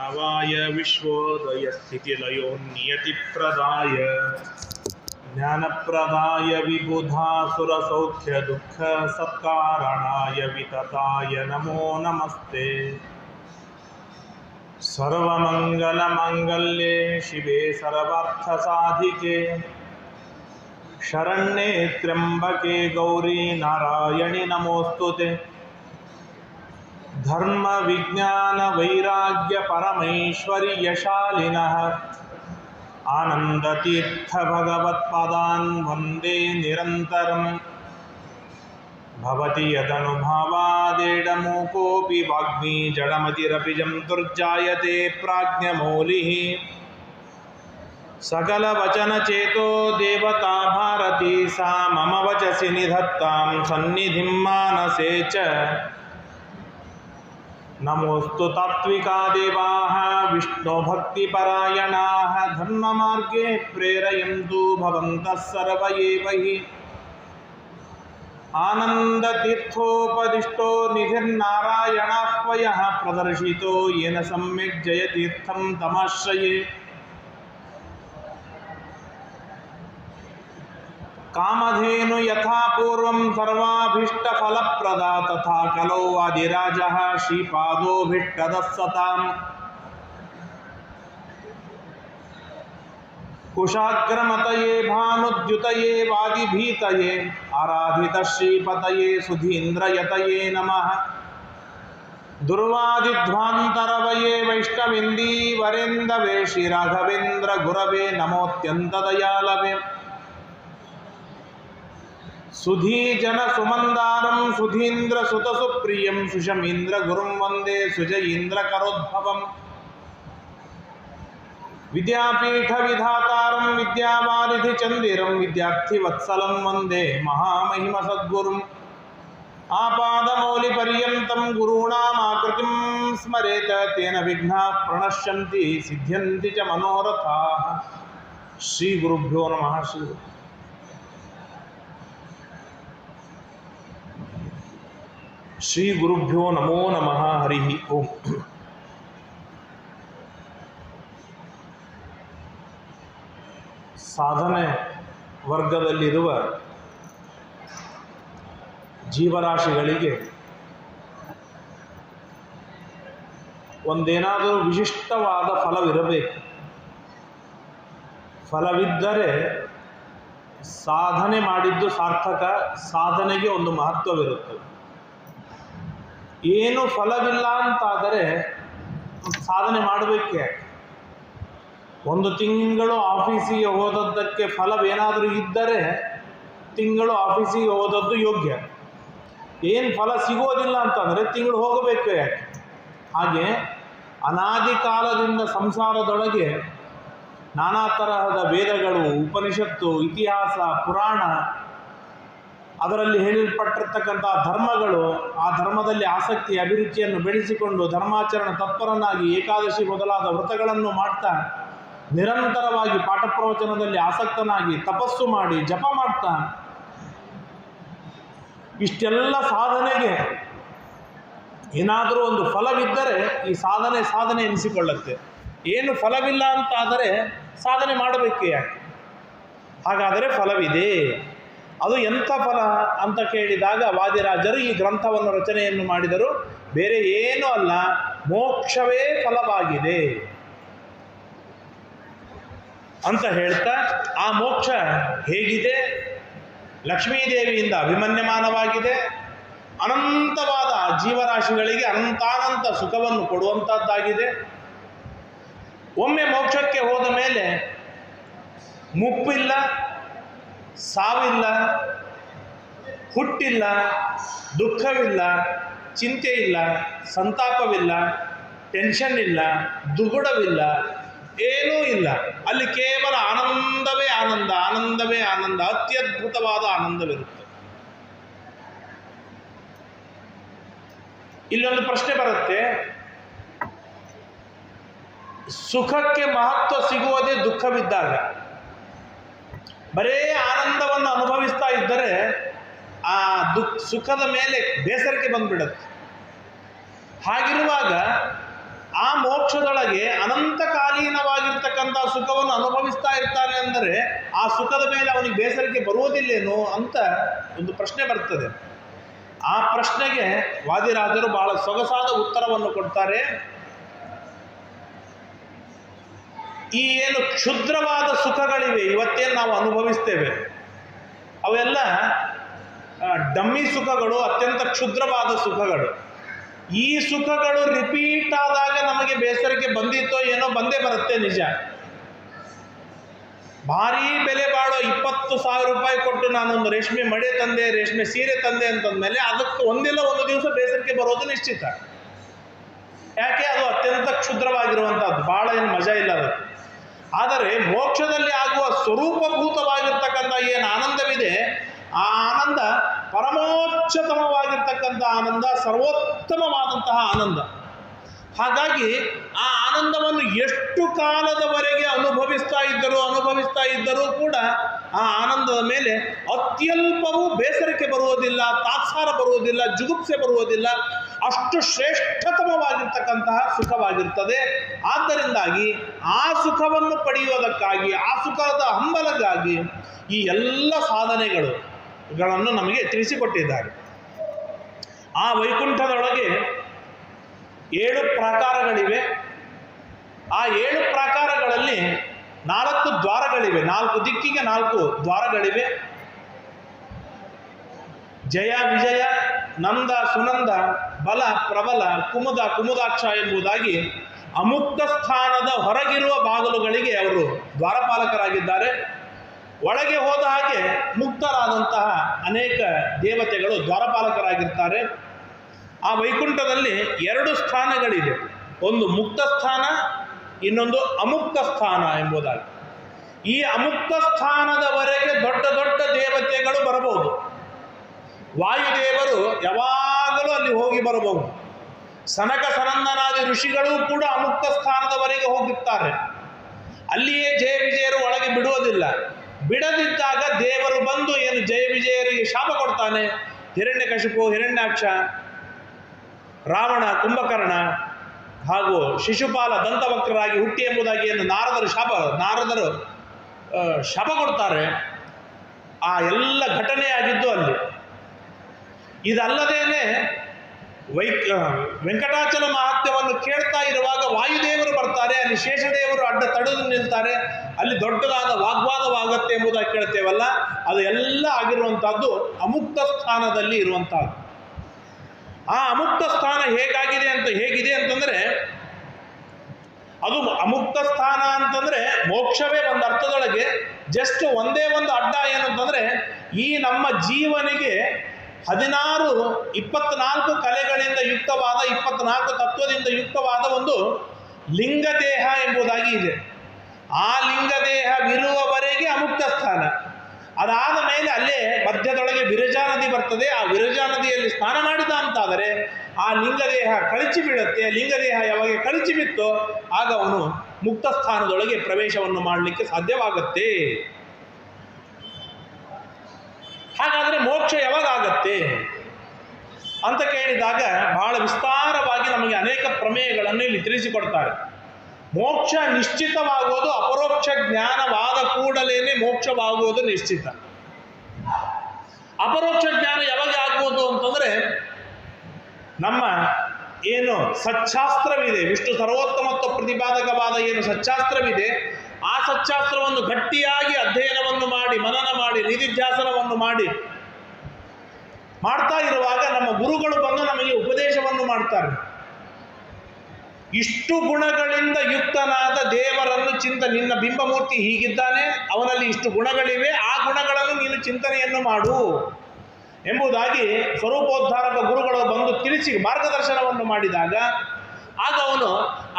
ಪ್ರಣವಾಯ ವಿಶ್ವೋದಯ ಸ್ಥಿತಿಲಯೋ ನಿಯತಿಪ್ರದಾಯ ಜ್ಞಾನಪ್ರದಾಯ ವಿಬುಧಾಸುರಸೌಖ್ಯ ದುಃಖ ಸತ್ಕಾರಣಾಯ ವಿತತಾಯ ನಮೋ ನಮಸ್ತೆ. ಸರ್ವಮಂಗಲಮಾಂಗಲ್ಯೆ ಶಿವೆ ಸರ್ವಾರ್ಥಸಾಧಿಕೆ ಶರಣ್ಯೆ ತ್ರ್ಯಂಬಕೆ ಗೌರಿ ನಾರಾಯಣಿ ನಮೋಸ್ತುತೆ. ಧರ್ಮ ವಿಜ್ಞಾನ ವೈರಾಗ್ಯ ಪರಮೈಶ್ವರ್ಯಶಾಲಿನಃ ಆನಂದತೀರ್ಥ ಭಗವತ್ಪಾದಾನ್ ವಂದೇ ನಿರಂತರಂ. ಭವತಿ ಯದನುಭಾವಾದೇಡಮೂಕೋಪಿ ವಾಗ್ಮಿ ಜಡಮತಿರಪಿ ಜಂತುರ್ಜಾಯತೆ ಪ್ರಾಜ್ಞಮೌಲಿಃ. ಸಕಲವಚನಚೇತೋ ದೇವತಾ ಭಾರತಿ ಸಾ ಮಮ ವಚಸಿ ನಿಧತ್ತಾಂ ಸನ್ನಿಧಿಂ ಮಾನಸೇ ಚ. ನಮೋऽस्तु ತಾತ್ವಿಕಾ ದೇವಾಃ ವಿಷ್ಣುಭಕ್ತಿಪರಾಯಣಾಃ ಧರ್ಮಮಾರ್ಗೇ ಪ್ರೇರಯन्तु ಭವಂತಃ ಸರ್ವ ಏವ ಹಿ. ಆನಂದತೀರ್ಥೋಪದಿಷ್ಟೋ ನಿಧಿರ್ನಾರಾಯಣಾಹ್ವಯಃ ಪ್ರದರ್ಶಿತೋ ಯೇನ ಸಮ್ಯಕ್ ಜಯತೀರ್ಥಂ ತಮಾಶ್ರಯೇ. ಕಾಮಧೇನು ಯಥಾ ಪೂರ್ವಂ ಸರ್ವಾಭೀಷ್ಟಫಲಪ್ರದಾ ತಥಾ ಕಲೌ ವಾದಿರಾಜಃ ಶ್ರೀಪಾದೋಭೀಷ್ಟದಃ ಸತಾಂ. ಕುಶಾಗ್ರಮತಯೇ ಭಾನುದ್ಯುತಯೇ ವಾದಿಭೀತಯೇ ಆರಾಧಿತ ಶ್ರೀಪತಯೇ ಸುಧೀಂದ್ರಯತಯೇ ನಮಃ. ದುರ್ವಾದಿಧ್ವಾಂತರವಯೇ ವೈಷ್ಣವೇಂದೀವರೇಂದವೇ ಶ್ರೀರಾಘವೇಂದ್ರ ಗುರವೇ ನಮೋತ್ಯಂತದಯಾಲವೇ. ಸುಧೀಜನ ಸುಮಂದಾರಂ ಸುಧೀಂದ್ರ ಸುತ ಸುಪ್ರಿಯಂ ಸುಷಮೀಂದ್ರ ಗುರುಂ ವಂದೇ ಸುಜಯೀಂದ್ರ ಕರೋದ್ಭವಂ. ವಿದ್ಯಾಪೀಠ ವಿಧಾತಾರಂ ವಿದ್ಯಾವಾರಿಧಿ ಚಂದಿರಂ ವಿದ್ಯಾರ್ಥಿ ವತ್ಸಲಂ ವಂದೇ ಮಹಾಮಹಿಮ ಸದ್ಗುರುಂ. ಆಪಾದಮೌಲಿ ಪರ್ಯಂತಂ ಗುರುಣಾಂ ಆಕೃತಿಂ ಸ್ಮರೇತ ತೇನ ವಿಘ್ನಾಃ ಪ್ರಣಶ್ಯಂತಿ ಸಿದ್ಧ್ಯಂತಿ ಚ ಮನೋರಥಾಃ. ಶ್ರೀ ಗುರುಭ್ಯೋ ನಮಃ. ಶ್ರೀ ಗುರುಭ್ಯೋ ನಮೋ ನಮಃ. ಹರಿ ಓಂ. ಸಾಧನೆ ವರ್ಗದಲ್ಲಿರುವ ಜೀವರಾಶಿಗಳಿಗೆ ಒಂದೇನಾದರೂ ವಿಶಿಷ್ಟವಾದ ಫಲವಿರಬೇಕು. ಫಲವಿದ್ದರೆ ಸಾಧನೆ ಮಾಡಿದ್ದು ಸಾರ್ಥಕ, ಸಾಧನೆಗೆ ಒಂದು ಮಹತ್ವವಿರುತ್ತದೆ. ಏನು ಫಲವಿಲ್ಲ ಅಂತಾದರೆ ಸಾಧನೆ ಮಾಡಬೇಕೆ. ಒಂದು ತಿಂಗಳು ಆಫೀಸಿಗೆ ಹೋದದ್ದಕ್ಕೆ ಫಲವೇನಾದರೂ ಇದ್ದರೆ ತಿಂಗಳು ಆಫೀಸಿಗೆ ಹೋದದ್ದು ಯೋಗ್ಯ. ಏನು ಫಲ ಸಿಗೋದಿಲ್ಲ ಅಂತಂದರೆ ತಿಂಗಳು ಹೋಗಬೇಕು ಯಾಕೆ. ಹಾಗೆ ಅನಾದಿ ಕಾಲದಿಂದ ಸಂಸಾರದೊಳಗೆ ನಾನಾ ತರಹದ ವೇದಗಳು, ಉಪನಿಷತ್ತು, ಇತಿಹಾಸ, ಪುರಾಣ, ಅದರಲ್ಲಿ ಹೇಳಿಲ್ಪಟ್ಟಿರ್ತಕ್ಕಂಥ ಧರ್ಮಗಳು, ಆ ಧರ್ಮದಲ್ಲಿ ಆಸಕ್ತಿ ಅಭಿರುಚಿಯನ್ನು ಬೆಳೆಸಿಕೊಂಡು ಧರ್ಮಾಚರಣೆ ತತ್ಪರನಾಗಿ ಏಕಾದಶಿ ಮೊದಲಾದ ವ್ರತಗಳನ್ನು ಮಾಡ್ತಾ ನಿರಂತರವಾಗಿ ಪಾಠ ಪ್ರವಚನದಲ್ಲಿ ಆಸಕ್ತನಾಗಿ ತಪಸ್ಸು ಮಾಡಿ ಜಪ ಮಾಡ್ತಾ ಇಷ್ಟೆಲ್ಲ ಸಾಧನೆಗೆ ಏನಾದರೂ ಒಂದು ಫಲವಿದ್ದರೆ ಈ ಸಾಧನೆ ಎನಿಸಿಕೊಳ್ಳುತ್ತೆ. ಏನು ಫಲವಿಲ್ಲ ಅಂತಾದರೆ ಸಾಧನೆ ಮಾಡಬೇಕೆ ಯಾಕೆ. ಹಾಗಾದರೆ ಫಲವಿದೆ. ಅದು ಎಂಥ ಫಲ ಅಂತ ಕೇಳಿದಾಗ ವಾದಿರಾಜರು ಈ ಗ್ರಂಥವನ್ನು ರಚನೆಯನ್ನು ಮಾಡಿದರು. ಬೇರೆ ಏನೂ ಅಲ್ಲ, ಮೋಕ್ಷವೇ ಫಲವಾಗಿದೆ ಅಂತ ಹೇಳ್ತಾ, ಆ ಮೋಕ್ಷ ಹೇಗಿದೆ? ಲಕ್ಷ್ಮೀದೇವಿಯಿಂದ ಅಭಿಮನ್ಯಮಾನವಾಗಿದೆ. ಅನಂತವಾದ ಜೀವರಾಶಿಗಳಿಗೆ ಅನಂತಾನಂತ ಸುಖವನ್ನು ಕೊಡುವಂಥದ್ದಾಗಿದೆ. ಒಮ್ಮೆ ಮೋಕ್ಷಕ್ಕೆ ಹೋದ ಮೇಲೆ ಮುಪ್ಪಿಲ್ಲ, ಸಾವಿಲ್ಲ, ಹುಟ್ಟಿಲ್ಲ, ದುಃಖವಿಲ್ಲ, ಚಿಂತೆ ಇಲ್ಲ, ಸಂತಾಪವಿಲ್ಲ, ಟೆನ್ಷನ್ ಇಲ್ಲ, ದುಗುಡವಿಲ್ಲ, ಏನೂ ಇಲ್ಲ. ಅಲ್ಲಿ ಕೇವಲ ಆನಂದವೇ ಆನಂದ, ಆನಂದವೇ ಆನಂದ, ಅತ್ಯದ್ಭುತವಾದ ಆನಂದವಿರುತ್ತೆ. ಇಲ್ಲೊಂದು ಪ್ರಶ್ನೆ ಬರುತ್ತೆ, ಸುಖಕ್ಕೆ ಮಹತ್ವ ಸಿಗುವುದೇ ದುಃಖವಿದ್ದಾಗ. ಬರೇ ಆನಂದವನ್ನು ಅನುಭವಿಸ್ತಾ ಇದ್ದರೆ ಆ ಸುಖದ ಮೇಲೆ ಬೇಸರಿಕೆ ಬಂದುಬಿಡುತ್ತೆ. ಹಾಗಿರುವಾಗ ಆ ಮೋಕ್ಷದೊಳಗೆ ಅನಂತಕಾಲೀನವಾಗಿರ್ತಕ್ಕಂಥ ಸುಖವನ್ನು ಅನುಭವಿಸ್ತಾ ಇರ್ತಾನೆ ಅಂದರೆ ಆ ಸುಖದ ಮೇಲೆ ಅವನಿಗೆ ಬೇಸರಿಕೆ ಬರುವುದಿಲ್ಲೇನೋ ಅಂತ ಒಂದು ಪ್ರಶ್ನೆ ಬರ್ತದೆ. ಆ ಪ್ರಶ್ನೆಗೆ ವಾದಿರಾಜರು ಬಹಳ ಸೊಗಸಾದ ಉತ್ತರವನ್ನು ಕೊಡ್ತಾರೆ. ಈ ಏನು ಕ್ಷುದ್ರವಾದ ಸುಖಗಳಿವೆ ಇವತ್ತೇನು ನಾವು ಅನುಭವಿಸ್ತೇವೆ, ಅವೆಲ್ಲ ಡಮ್ಮಿ ಸುಖಗಳು, ಅತ್ಯಂತ ಕ್ಷುದ್ರವಾದ ಸುಖಗಳು. ಈ ಸುಖಗಳು ರಿಪೀಟ್ ಆದಾಗ ನಮಗೆ ಬೇಸರಿಕೆ ಬಂದಿತ್ತೋ ಏನೋ, ಬಂದೇ ಬರುತ್ತೆ ನಿಜ. ಭಾರೀ ಬೆಲೆ ಬಾಳೋ 20,000 ರೂಪಾಯಿ ಕೊಟ್ಟು ನಾನೊಂದು ರೇಷ್ಮೆ ಮಡೆ ತಂದೆ, ರೇಷ್ಮೆ ಸೀರೆ ತಂದೆ ಅಂತಂದಮೇಲೆ ಅದಕ್ಕೆ ಒಂದಿಲ್ಲ ಒಂದು ದಿವಸ ಬೇಸರಿಕೆ ಬರೋದು ನಿಶ್ಚಿತ. ಯಾಕೆ? ಅದು ಅತ್ಯಂತ ಕ್ಷುದ್ರವಾಗಿರುವಂಥದ್ದು, ಭಾಳ ಏನು ಮಜಾ ಇಲ್ಲ ಅದಕ್ಕೆ. ಆದರೆ ಮೋಕ್ಷದಲ್ಲಿ ಆಗುವ ಸ್ವರೂಪಭೂತವಾಗಿರ್ತಕ್ಕಂಥ ಏನು ಆನಂದವಿದೆ, ಆ ಆನಂದ ಪರಮೋಚ್ಚತಮವಾಗಿರ್ತಕ್ಕಂಥ ಆನಂದ, ಸರ್ವೋತ್ತಮವಾದಂತಹ ಆನಂದ. ಹಾಗಾಗಿ ಆ ಆನಂದವನ್ನು ಎಷ್ಟು ಕಾಲದವರೆಗೆ ಅನುಭವಿಸ್ತಾ ಇದ್ದರೂ ಕೂಡ ಆ ಆನಂದದ ಮೇಲೆ ಅತ್ಯಲ್ಪವೂ ಬೇಸರಿಕೆ ಬರುವುದಿಲ್ಲ, ತಾತ್ಸಾರ ಬರುವುದಿಲ್ಲ, ಜುಗುಪ್ಸೆ ಬರುವುದಿಲ್ಲ. ಅಷ್ಟು ಶ್ರೇಷ್ಠತಮವಾಗಿರ್ತಕ್ಕಂತಹ ಸುಖವಾಗಿರ್ತದೆ. ಆದ್ದರಿಂದಾಗಿ ಆ ಸುಖವನ್ನು ಪಡೆಯುವುದಕ್ಕಾಗಿ, ಆ ಸುಖದ ಹಂಬಲಕ್ಕಾಗಿ ಈ ಎಲ್ಲ ಸಾಧನೆಗಳನ್ನು ನಮಗೆ ತಿಳಿಸಿಕೊಟ್ಟಿದ್ದಾರೆ. ಆ ವೈಕುಂಠದೊಳಗೆ 7 ಪ್ರಾಕಾರಗಳಿವೆ. ಆ 7 ಪ್ರಾಕಾರಗಳಲ್ಲಿ 4 ದ್ವಾರಗಳಿವೆ. 4 ದಿಕ್ಕಿಗೆ 4 ದ್ವಾರಗಳಿವೆ. ಜಯ, ವಿಜಯ, ನಂದ, ಸುನಂದ, ಬಲ, ಪ್ರಬಲ, ಕುಮುದ, ಕುಮುದಾಕ್ಷ ಎಂಬುದಾಗಿ ಅಮುಕ್ತ ಸ್ಥಾನದ ಹೊರಗಿರುವ ಬಾಗಿಲುಗಳಿಗೆ ಅವರು ದ್ವಾರಪಾಲಕರಾಗಿದ್ದಾರೆ. ಒಳಗೆ ಹೋದ ಹಾಗೆ ಮುಕ್ತರಾದಂತಹ ಅನೇಕ ದೇವತೆಗಳು ದ್ವಾರಪಾಲಕರಾಗಿರ್ತಾರೆ. ಆ ವೈಕುಂಠದಲ್ಲಿ 2 ಸ್ಥಾನಗಳಿದೆ. ಒಂದು ಮುಕ್ತ ಸ್ಥಾನ, ಇನ್ನೊಂದು ಅಮುಕ್ತ ಸ್ಥಾನ ಎಂಬುದಾಗಿ. ಈ ಅಮುಕ್ತ ಸ್ಥಾನದವರೆಗೆ ದೊಡ್ಡ ದೊಡ್ಡ ದೇವತೆಗಳು ಬರಬಹುದು. ವಾಯುದೇವರು ಯಾವಾಗಲೂ ಅಲ್ಲಿ ಹೋಗಿ ಬರಬಹುದು. ಸನಕ ಸನಂದನಾದಿ ಋಷಿಗಳು ಕೂಡ ಅಮುಕ್ತ ಸ್ಥಾನದವರೆಗೆ ಹೋಗುತ್ತಾರೆ. ಅಲ್ಲಿಯೇ ಜಯ ವಿಜಯರು ಒಳಗೆ ಬಿಡುವುದಿಲ್ಲ. ಬಿಡದಿದ್ದಾಗ ದೇವರು ಬಂದು ಏನು ಜಯ ವಿಜಯರಿಗೆ ಶಾಪ ಕೊಡ್ತಾನೆ. ಹಿರಣ್ಯಕಶಿಪು, ಹಿರಣ್ಯಾಕ್ಷ, ರಾವಣ, ಕುಂಭಕರ್ಣ ಹಾಗೂ ಶಿಶುಪಾಲ ದಂತವಕ್ರರಾಗಿ ಹುಟ್ಟಿ ಎಂಬುದಾಗಿ ಏನು ನಾರದರು ಶಾಪ ಕೊಡ್ತಾರೆ. ಆ ಎಲ್ಲ ಘಟನೆಯಾಗಿದ್ದು ಅಲ್ಲಿ. ಇದಲ್ಲದೇನೆ ವೆಂಕಟಾಚಲ ಮಹಾತ್ಮ್ಯವನ್ನು ಕೇಳ್ತಾ ಇರುವಾಗ ವಾಯುದೇವರು ಬರ್ತಾರೆ. ಅಲ್ಲಿ ಶೇಷದೇವರು ಅಡ್ಡ ತಡೆದು ನಿಲ್ತಾರೆ. ಅಲ್ಲಿ ದೊಡ್ಡದಾದ ವಾಗ್ವಾದವಾಗತ್ತೆ ಎಂಬುದಾಗಿ ಕೇಳ್ತೇವಲ್ಲ, ಅದು ಎಲ್ಲ ಆಗಿರುವಂಥದ್ದು ಅಮುಕ್ತ ಸ್ಥಾನದಲ್ಲಿ ಇರುವಂಥದ್ದು. ಆ ಅಮುಕ್ತ ಸ್ಥಾನ ಹೇಗಿದೆ ಅಂತಂದರೆ, ಅದು ಅಮುಕ್ತ ಸ್ಥಾನ ಅಂತಂದರೆ ಮೋಕ್ಷವೇ ಒಂದು ಅರ್ಥದೊಳಗೆ. ಜಸ್ಟ್ ಒಂದೇ ಒಂದು ಅಡ್ಡ ಏನಂತಂದರೆ, ಈ ನಮ್ಮ ಜೀವನಿಗೆ 24 ಕಲೆಗಳಿಂದ ಯುಕ್ತವಾದ, 24 ತತ್ವದಿಂದ ಯುಕ್ತವಾದ ಒಂದು ಲಿಂಗದೇಹ ಎಂಬುದಾಗಿ ಇದೆ. ಆ ಲಿಂಗದೇಹವಿರುವವರೆಗೆ ಅಮುಕ್ತ ಸ್ಥಾನ. ಅದಾದ ಮೇಲೆ ಅಲ್ಲೇ ಮಧ್ಯದೊಳಗೆ ವಿರಜಾ ನದಿ ಬರ್ತದೆ. ಆ ವಿರಜಾ ನದಿಯಲ್ಲಿ ಸ್ನಾನ ಮಾಡಿದ ಅಂತಾದರೆ ಆ ಲಿಂಗದೇಹ ಕಳಚಿ ಬೀಳುತ್ತೆ. ಲಿಂಗದೇಹ ಯಾವಾಗ ಕಳಚಿ ಬಿತ್ತೋ ಆಗ ಅವನು ಮುಕ್ತ ಸ್ಥಾನದೊಳಗೆ ಪ್ರವೇಶವನ್ನು ಮಾಡಲಿಕ್ಕೆ ಸಾಧ್ಯವಾಗತ್ತೆ. ಹಾಗಾದರೆ ಮೋಕ್ಷ ಯಾವಾಗ ಆಗತ್ತೆ ಅಂತ ಕೇಳಿದಾಗ ಬಹಳ ವಿಸ್ತಾರವಾಗಿ ನಮಗೆ ಅನೇಕ ಪ್ರಮೇಯಗಳನ್ನು ಇಲ್ಲಿ ತಿಳಿಸಿಕೊಡ್ತಾರೆ. ಮೋಕ್ಷ ನಿಶ್ಚಿತವಾಗುವುದು ಅಪರೋಕ್ಷ ಜ್ಞಾನವಾದ ಕೂಡಲೇನೆ ಮೋಕ್ಷವಾಗುವುದು ನಿಶ್ಚಿತ. ಅಪರೋಕ್ಷ ಜ್ಞಾನ ಯಾವಾಗ ಆಗ್ಬೋದು ಅಂತಂದರೆ, ನಮ್ಮ ಏನು ಸಚ್ಚಾಸ್ತ್ರವಿದೆ, ವಿಷ್ಣು ಸರ್ವೋತ್ತಮತ್ವ ಪ್ರತಿಪಾದಕವಾದ ಏನು ಸಚ್ಚಾಸ್ತ್ರವಿದೆ, ಆ ಸಚ್ಚಾಸ್ತ್ರವನ್ನು ಗಟ್ಟಿಯಾಗಿ ಅಧ್ಯಯನವನ್ನು ಮಾಡಿ, ಮನನ ಮಾಡಿ, ನಿಧಿಧ್ಯಾಸನವನ್ನು ಮಾಡ್ತಾ ಇರುವಾಗ ನಮ್ಮ ಗುರುಗಳು ಬಂದು ನಮಗೆ ಉಪದೇಶವನ್ನು ಮಾಡ್ತಾರೆ. ಇಷ್ಟು ಗುಣಗಳಿಂದ ಯುಕ್ತನಾದ ದೇವರನ್ನು ನಿನ್ನ ಬಿಂಬಮೂರ್ತಿ ಹೀಗಿದ್ದಾನೆ, ಅವನಲ್ಲಿ ಇಷ್ಟು ಗುಣಗಳಿವೆ, ಆ ಗುಣಗಳನ್ನು ನೀನು ಚಿಂತನೆಯನ್ನು ಮಾಡು ಎಂಬುದಾಗಿ ಸ್ವರೂಪೋದ್ಧಾರಕ ಗುರುಗಳು ಬಂದು ತಿಳಿಸಿ ಮಾರ್ಗದರ್ಶನವನ್ನು ಮಾಡಿದಾಗ ಆಗ ಅವನು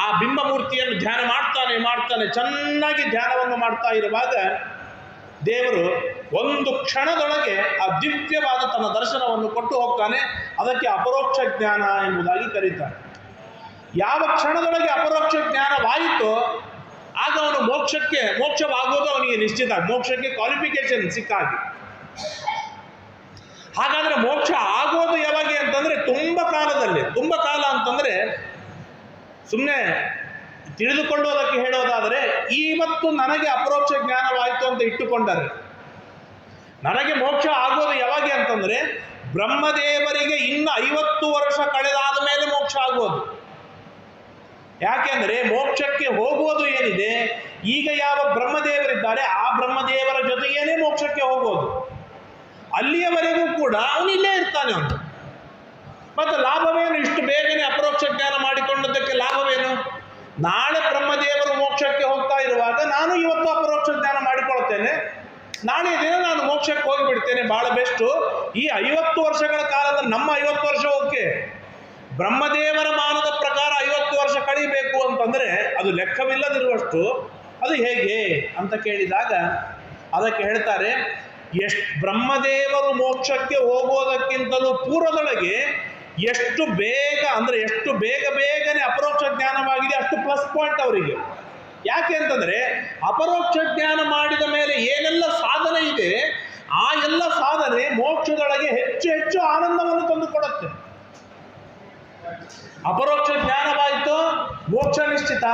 ಆ ಬಿಂಬಮೂರ್ತಿಯನ್ನು ಧ್ಯಾನ ಮಾಡ್ತಾನೆ. ಚೆನ್ನಾಗಿ ಧ್ಯಾನವನ್ನು ಮಾಡ್ತಾ ಇರುವಾಗ ದೇವರು ಒಂದು ಕ್ಷಣದೊಳಗೆ ಆ ದಿವ್ಯವಾದ ತನ್ನ ದರ್ಶನವನ್ನು ಕೊಟ್ಟು ಹೋಗ್ತಾನೆ. ಅದಕ್ಕೆ ಅಪರೋಕ್ಷ ಜ್ಞಾನ ಎಂಬುದಾಗಿ ಕರೀತಾರೆ. ಯಾವ ಕ್ಷಣದೊಳಗೆ ಅಪರೋಕ್ಷ ಜ್ಞಾನವಾಯಿತೋ ಆಗ ಅವನು ಮೋಕ್ಷವಾಗೋದು ಅವನಿಗೆ ನಿಶ್ಚಿತ. ಮೋಕ್ಷಕ್ಕೆ ಕ್ವಾಲಿಫಿಕೇಶನ್ ಸಿಕ್ಕಾಗಿ. ಹಾಗಾದರೆ ಮೋಕ್ಷ ಆಗೋದು ಯಾವಾಗ ಅಂತಂದರೆ ತುಂಬ ಕಾಲ ಅಂತಂದರೆ ಸುಮ್ಮನೆ ತಿಳಿದುಕೊಳ್ಳೋದಕ್ಕೆ ಹೇಳೋದಾದರೆ, ಇವತ್ತು ನನಗೆ ಅಪರೋಕ್ಷ ಜ್ಞಾನವಾಯಿತು ಅಂತ ಇಟ್ಟುಕೊಂಡರೆ, ನನಗೆ ಮೋಕ್ಷ ಆಗೋದು ಯಾವಾಗ ಅಂತಂದರೆ ಬ್ರಹ್ಮದೇವರಿಗೆ ಇನ್ನು 50 ವರ್ಷ ಕಳೆದಾದ ಮೇಲೆ ಮೋಕ್ಷ ಆಗೋದು. ಯಾಕೆಂದರೆ ಮೋಕ್ಷಕ್ಕೆ ಹೋಗೋದು ಏನಿದೆ, ಈಗ ಯಾವ ಬ್ರಹ್ಮದೇವರಿದ್ದಾರೆ ಆ ಬ್ರಹ್ಮದೇವರ ಜೊತೆಗೇನೆ ಮೋಕ್ಷಕ್ಕೆ ಹೋಗೋದು. ಅಲ್ಲಿಯವರೆಗೂ ಕೂಡ ಅವನು ಇಲ್ಲೇ ಇರ್ತಾನೆ. ಅವನು ಮತ್ತು ಲಾಭವೇನು? ಇಷ್ಟು ಬೇಗನೆ ಅಪರೋಕ್ಷ ಜ್ಞಾನ ಮಾಡಿಕೊಂಡದ್ದಕ್ಕೆ ಲಾಭವೇನು? ನಾಳೆ ಬ್ರಹ್ಮದೇವರು ಮೋಕ್ಷಕ್ಕೆ ಹೋಗ್ತಾ ಇರುವಾಗ ನಾನು ಇವತ್ತು ಅಪರೋಕ್ಷ ಜ್ಞಾನ ಮಾಡಿಕೊಳ್ತೇನೆ, ನಾಳೆ ದಿನ ನಾನು ಮೋಕ್ಷಕ್ಕೆ ಹೋಗಿಬಿಡ್ತೇನೆ, ಭಾಳ ಬೆಸ್ಟು. ಈ 50 ವರ್ಷಗಳ ಕಾಲದ ನಮ್ಮ 50 ವರ್ಷ ಓಕೆ, ಬ್ರಹ್ಮದೇವರ ಮಾನದ ಪ್ರಕಾರ 50 ವರ್ಷ ಕಳೀಬೇಕು ಅಂತಂದರೆ ಅದು ಲೆಕ್ಕವಿಲ್ಲದಿರುವಷ್ಟು ಅದು ಹೇಗೆ ಅಂತ ಕೇಳಿದಾಗ ಅದಕ್ಕೆ ಹೇಳ್ತಾರೆ, ಬ್ರಹ್ಮದೇವರು ಮೋಕ್ಷಕ್ಕೆ ಹೋಗೋದಕ್ಕಿಂತಲೂ ಪೂರ್ವದೊಳಗೆ ಎಷ್ಟು ಬೇಗ ಅಂದರೆ ಎಷ್ಟು ಬೇಗನೆ ಅಪರೋಕ್ಷ ಜ್ಞಾನವಾಗಿದೆ ಅಷ್ಟು ಪ್ಲಸ್ ಪಾಯಿಂಟ್ ಅವರಿಗೆ. ಯಾಕೆ ಅಂತಂದರೆ ಅಪರೋಕ್ಷ ಜ್ಞಾನ ಮಾಡಿದ ಮೇಲೆ ಏನೆಲ್ಲ ಸಾಧನೆ ಇದೆ ಆ ಎಲ್ಲ ಸಾಧನೆ ಮೋಕ್ಷದೊಳಗೆ ಹೆಚ್ಚು ಆನಂದವನ್ನು ತಂದುಕೊಡುತ್ತೆ. ಅಪರೋಕ್ಷ ಜ್ಞಾನವಾಯಿತು, ಮೋಕ್ಷ ನಿಶ್ಚಿತ,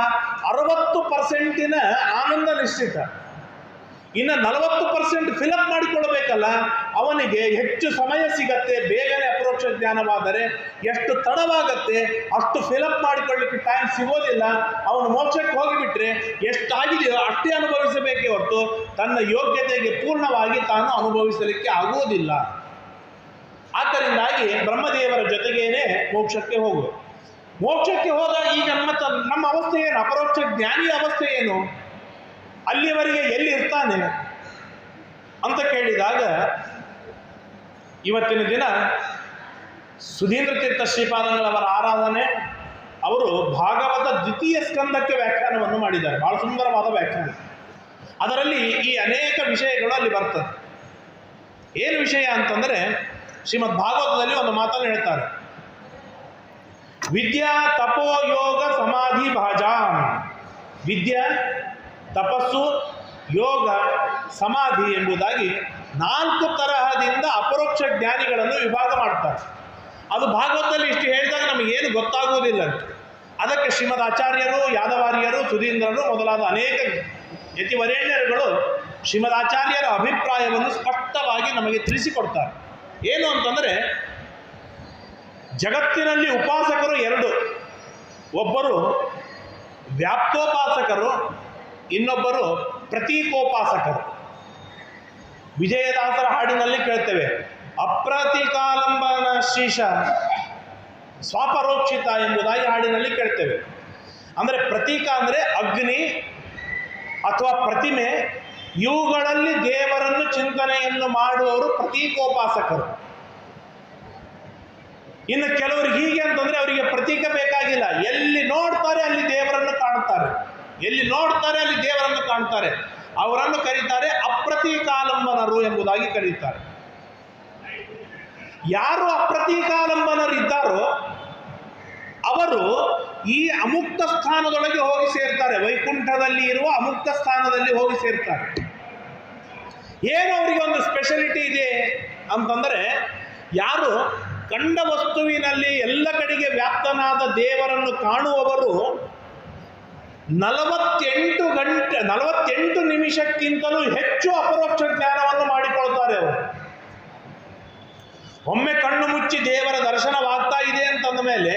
60% ಆನಂದ ನಿಶ್ಚಿತ. ಇನ್ನು 40% ಫಿಲಪ್ ಮಾಡಿಕೊಳ್ಳಬೇಕಲ್ಲ, ಅವನಿಗೆ ಹೆಚ್ಚು ಸಮಯ ಸಿಗತ್ತೆ. ಬೇಗನೆ ಅಪರೋಕ್ಷ ಜ್ಞಾನವಾದರೆ ಎಷ್ಟು ತಡವಾಗತ್ತೆ ಅಷ್ಟು ಫಿಲಪ್ ಮಾಡಿಕೊಳ್ಳಿಕ್ಕೆ ಟೈಮ್ ಸಿಗೋದಿಲ್ಲ. ಅವನು ಮೋಕ್ಷಕ್ಕೆ ಹೋಗಿಬಿಟ್ರೆ ಎಷ್ಟಾಗಿದೆಯೋ ಅಷ್ಟೇ ಅನುಭವಿಸಬೇಕೇ ಹೊರತು ತನ್ನ ಯೋಗ್ಯತೆಗೆ ಪೂರ್ಣವಾಗಿ ತಾನು ಅನುಭವಿಸಲಿಕ್ಕೆ ಆಗುವುದಿಲ್ಲ. ಆದ್ದರಿಂದಾಗಿ ಬ್ರಹ್ಮದೇವರ ಜೊತೆಗೇನೆ ಮೋಕ್ಷಕ್ಕೆ ಹೋಗುವುದು. ಮೋಕ್ಷಕ್ಕೆ ಹೋದಾಗ ಈಗ ನಮ್ಮ ಅವಸ್ಥೆ ಏನು? ಅಪರೋಕ್ಷ ಜ್ಞಾನಿಯ ಅವಸ್ಥೆ ಏನು? ಅಲ್ಲಿಯವರೆಗೆ ಎಲ್ಲಿ ಇರ್ತಾನೆ ಅಂತ ಕೇಳಿದಾಗ ಇವತ್ತಿನ ದಿನ ಸುಧೀಂದ್ರ ತೀರ್ಥ ಶ್ರೀಪಾದಂಗಳವರ ಆರಾಧನೆ, ಅವರು ಭಾಗವತ ದ್ವಿತೀಯ ಸ್ಕಂದಕ್ಕೆ ವ್ಯಾಖ್ಯಾನವನ್ನು ಮಾಡಿದ್ದಾರೆ. ಬಹಳ ಸುಂದರವಾದ ವ್ಯಾಖ್ಯಾನ. ಅದರಲ್ಲಿ ಈ ಅನೇಕ ವಿಷಯಗಳು ಅಲ್ಲಿ ಬರ್ತದೆ. ಏನು ವಿಷಯ ಅಂತಂದರೆ, ಶ್ರೀಮದ್ ಭಾಗವತದಲ್ಲಿ ಒಂದು ಮಾತನ್ನು ಹೇಳ್ತಾರೆ, ವಿದ್ಯಾ ತಪೋ ಯೋಗ ಸಮಾಧಿ ಭಾಜಾಂ. ವಿದ್ಯಾ, ತಪಸ್ಸು, ಯೋಗ, ಸಮಾಧಿ ಎಂಬುದಾಗಿ 4 ತರಹದಿಂದ ಅಪರೋಕ್ಷ ಜ್ಞಾನಿಗಳನ್ನು ವಿಭಾಗ ಮಾಡ್ತಾರೆ. ಅದು ಭಾಗವತದಲ್ಲಿ ಇಷ್ಟು ಹೇಳಿದಾಗ ನಮಗೇನು ಗೊತ್ತಾಗುವುದಿಲ್ಲ. ಅದಕ್ಕೆ ಶ್ರೀಮದ್ ಆಚಾರ್ಯರು, ಯಾದವಾರ್ಯರು, ಸುಧೀಂದ್ರರು ಮೊದಲಾದ ಅನೇಕ ಯತಿವರೇಣ್ಯರುಗಳು ಶ್ರೀಮದ್ ಆಚಾರ್ಯರ ಅಭಿಪ್ರಾಯವನ್ನು ಸ್ಪಷ್ಟವಾಗಿ ನಮಗೆ ತಿಳಿಸಿಕೊಡ್ತಾರೆ. ಏನು ಅಂತಂದರೆ, ಜಗತ್ತಿನಲ್ಲಿ ಉಪಾಸಕರು 2, ಒಬ್ಬರು ವ್ಯಾಪ್ತೋಪಾಸಕರು, ಇನ್ನೊಬ್ಬರು ಪ್ರತೀಕೋಪಾಸಕರು. ವಿಜಯದಾಸರ ಹಾಡಿನಲ್ಲಿ ಕೇಳ್ತೇವೆ, ಅಪ್ರತಿಕಾಲಂಬನ ಶ್ರೀಶ ಸ್ವಾಪರೋಕ್ಷಿತ ಎಂಬುದಾಗಿ ಹಾಡಿನಲ್ಲಿ ಕೇಳ್ತೇವೆ. ಅಂದರೆ ಪ್ರತೀಕ ಅಂದರೆ ಅಗ್ನಿ ಅಥವಾ ಪ್ರತಿಮೆ, ಇವುಗಳಲ್ಲಿ ದೇವರನ್ನು ಚಿಂತನೆಯನ್ನು ಮಾಡುವವರು ಪ್ರತೀಕೋಪಾಸಕರು. ಇನ್ನು ಕೆಲವರು ಹೀಗೆ ಅಂತಂದರೆ ಅವರಿಗೆ ಪ್ರತೀಕ ಬೇಕಾಗಿಲ್ಲ, ಎಲ್ಲಿ ನೋಡ್ತಾರೆ ಅಲ್ಲಿ ದೇವರನ್ನು ಕಾಣ್ತಾರೆ, ಎಲ್ಲಿ ನೋಡ್ತಾರೆ ಅಲ್ಲಿ ದೇವರನ್ನು ಕಾಣ್ತಾರೆ. ಅವರನ್ನು ಕರೀತಾರೆ ಅಪ್ರತೀಕಾಲಂಬನರು ಎಂಬುದಾಗಿ ಕರೀತಾರೆ. ಯಾರು ಅಪ್ರತೀಕಾಲಂಬನರಿದ್ದಾರೋ ಅವರು ಈ ಅಮುಕ್ತ ಸ್ಥಾನದೊಳಗೆ ಹೋಗಿ ಸೇರ್ತಾರೆ, ವೈಕುಂಠದಲ್ಲಿ ಇರುವ ಅಮುಕ್ತ ಸ್ಥಾನದಲ್ಲಿ ಹೋಗಿ ಸೇರ್ತಾರೆ. ಏನು ಅವರಿಗೆ ಒಂದು ಸ್ಪೆಷಲಿಟಿ ಇದೆ ಅಂತಂದರೆ, ಯಾರು ಕಂಡ ವಸ್ತುವಿನಲ್ಲಿ ಎಲ್ಲ ಕಡೆಗೆ ವ್ಯಾಪ್ತನಾದ ದೇವರನ್ನು ಕಾಣುವವರು 48 ನಿಮಿಷಕ್ಕಿಂತಲೂ ಹೆಚ್ಚು ಅಪರೋಕ್ಷ ಜ್ಞಾನವನ್ನು ಮಾಡಿಕೊಳ್ತಾರೆ. ಅವರು ಒಮ್ಮೆ ಕಣ್ಣು ಮುಚ್ಚಿ ದೇವರ ದರ್ಶನವಾಗ್ತಾ ಇದೆ ಅಂತಂದ ಮೇಲೆ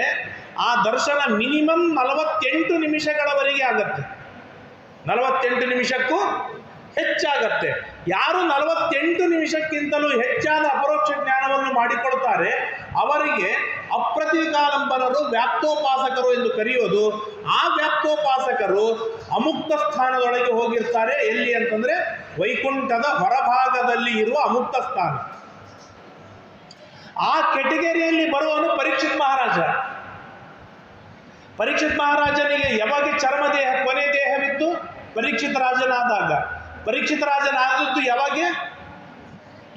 ಆ ದರ್ಶನ ಮಿನಿಮಮ್ 48 ನಿಮಿಷಗಳವರೆಗೆ ಆಗತ್ತೆ, 48 ನಿಮಿಷಕ್ಕೂ ಹೆಚ್ಚಾಗತ್ತೆ. ಯಾರು 48 ನಿಮಿಷಕ್ಕಿಂತಲೂ ಹೆಚ್ಚಾದ ಅಪರೋಕ್ಷ ಜ್ಞಾನವನ್ನು ಮಾಡಿಕೊಳ್ತಾರೆ ಅವರಿಗೆ ಅಪ್ರತೀಕಾಲಂಬನರು, ವ್ಯಾಪ್ತೋಪಾಸಕರು ಎಂದು ಕರೆಯೋದು. ಆ ವ್ಯಾಪ್ತೋಪಾಸಕರು ಅಮುಕ್ತ ಸ್ಥಾನದೊಳಗೆ ಹೋಗಿರ್ತಾರೆ. ಎಲ್ಲಿ ಅಂತಂದರೆ ವೈಕುಂಠದ ಹೊರಭಾಗದಲ್ಲಿ ಇರುವ ಅಮುಕ್ತ ಸ್ಥಾನ. ಆ ಕೆಟಗರಿಯಲ್ಲಿ ಬರುವನು ಪರೀಕ್ಷಿತ್ ಮಹಾರಾಜ. ಪರೀಕ್ಷಿತ್ ಮಹಾರಾಜನಿಗೆ ಯಾವಾಗ ಚರ್ಮದೇಹ ಕೊನೆ ದೇಹವಿತ್ತು? ಪರೀಕ್ಷಿತ್ ರಾಜನಾದಾಗ. ಪರೀಕ್ಷಿತ್ ರಾಜನಾದದ್ದು ಯಾವಾಗ?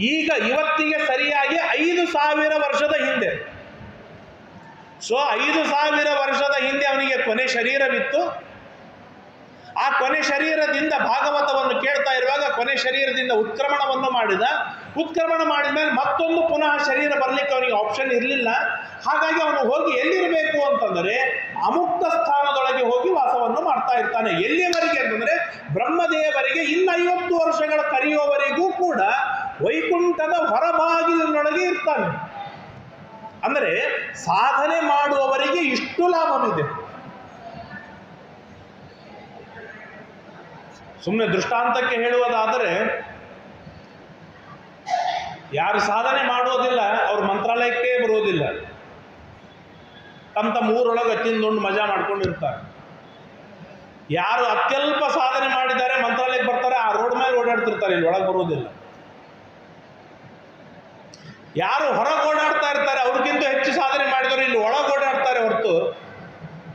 ಈಗ ಇವತ್ತಿಗೆ ಸರಿಯಾಗಿ 5000 ವರ್ಷದ ಹಿಂದೆ. ಸೊ 5000 ವರ್ಷದ ಹಿಂದೆ ಅವನಿಗೆ ಕೊನೆ ಶರೀರವಿತ್ತು. ಆ ಕೊನೆ ಶರೀರದಿಂದ ಭಾಗವತವನ್ನು ಕೇಳ್ತಾ ಇರುವಾಗ ಕೊನೆ ಶರೀರದಿಂದ ಉತ್ಕ್ರಮಣವನ್ನು ಮಾಡಿದ. ಉತ್ಕ್ರಮಣ ಮಾಡಿದ ಮೇಲೆ ಮತ್ತೊಂದು ಪುನಃ ಶರೀರ ಬರಲಿಕ್ಕೆ ಅವನಿಗೆ ಆಪ್ಷನ್ ಇರಲಿಲ್ಲ. ಹಾಗಾಗಿ ಅವನು ಹೋಗಿ ಎಲ್ಲಿರಬೇಕು ಅಂತಂದರೆ ಅಮುಕ್ತ ಸ್ಥಾನದೊಳಗೆ ಹೋಗಿ ವಾಸವನ್ನು ಮಾಡ್ತಾ ಇರ್ತಾನೆ. ಎಲ್ಲಿಯವರೆಗೆ ಅಂತಂದ್ರೆ ಬ್ರಹ್ಮದೇವರಿಗೆ ಇನ್ನು 50 ವರ್ಷಗಳ ಕರೆಯುವವರೆಗೂ ಕೂಡ ವೈಕುಂಠದ ಹೊರಭಾಗಿಲಿನೊಳಗೆ ಇರ್ತಾನೆ. ಅಂದರೆ ಸಾಧನೆ ಮಾಡುವವರಿಗೆ ಇಷ್ಟು ಲಾಭವಿದೆ. ಸುಮ್ಮನೆ ದೃಷ್ಟಾಂತಕ್ಕೆ ಹೇಳುವುದಾದರೆ, ಯಾರು ಸಾಧನೆ ಮಾಡೋದಿಲ್ಲ ಅವ್ರು ಮಂತ್ರಾಲಯಕ್ಕೆ ಬರೋದಿಲ್ಲ, ತಮ್ಮ ಊರೊಳಗೆ ತಿಂದುಂಡು ಮಜಾ ಮಾಡ್ಕೊಂಡಿರ್ತಾರೆ. ಯಾರು ಅತ್ಯಲ್ಪ ಸಾಧನೆ ಮಾಡಿದ್ದಾರೆ ಮಂತ್ರಾಲಯಕ್ಕೆ ಬರ್ತಾರೆ, ಆ ರೋಡ್ ಮೇಲೆ ಓಡಾಡ್ತಿರ್ತಾರೆ, ಇಲ್ಲಿ ಒಳಗೆ ಬರೋದಿಲ್ಲ. ಯಾರು ಹೊರಗೆ ಓಡಾಡ್ತಾ ಇರ್ತಾರೆ ಅವ್ರಿಗಿಂತ ಹೆಚ್ಚು ಸಾಧನೆ ಮಾಡಿದವರು ಇಲ್ಲಿ ಒಳಗೆ ಓಡಾಡ್ತಾರೆ ಹೊರತು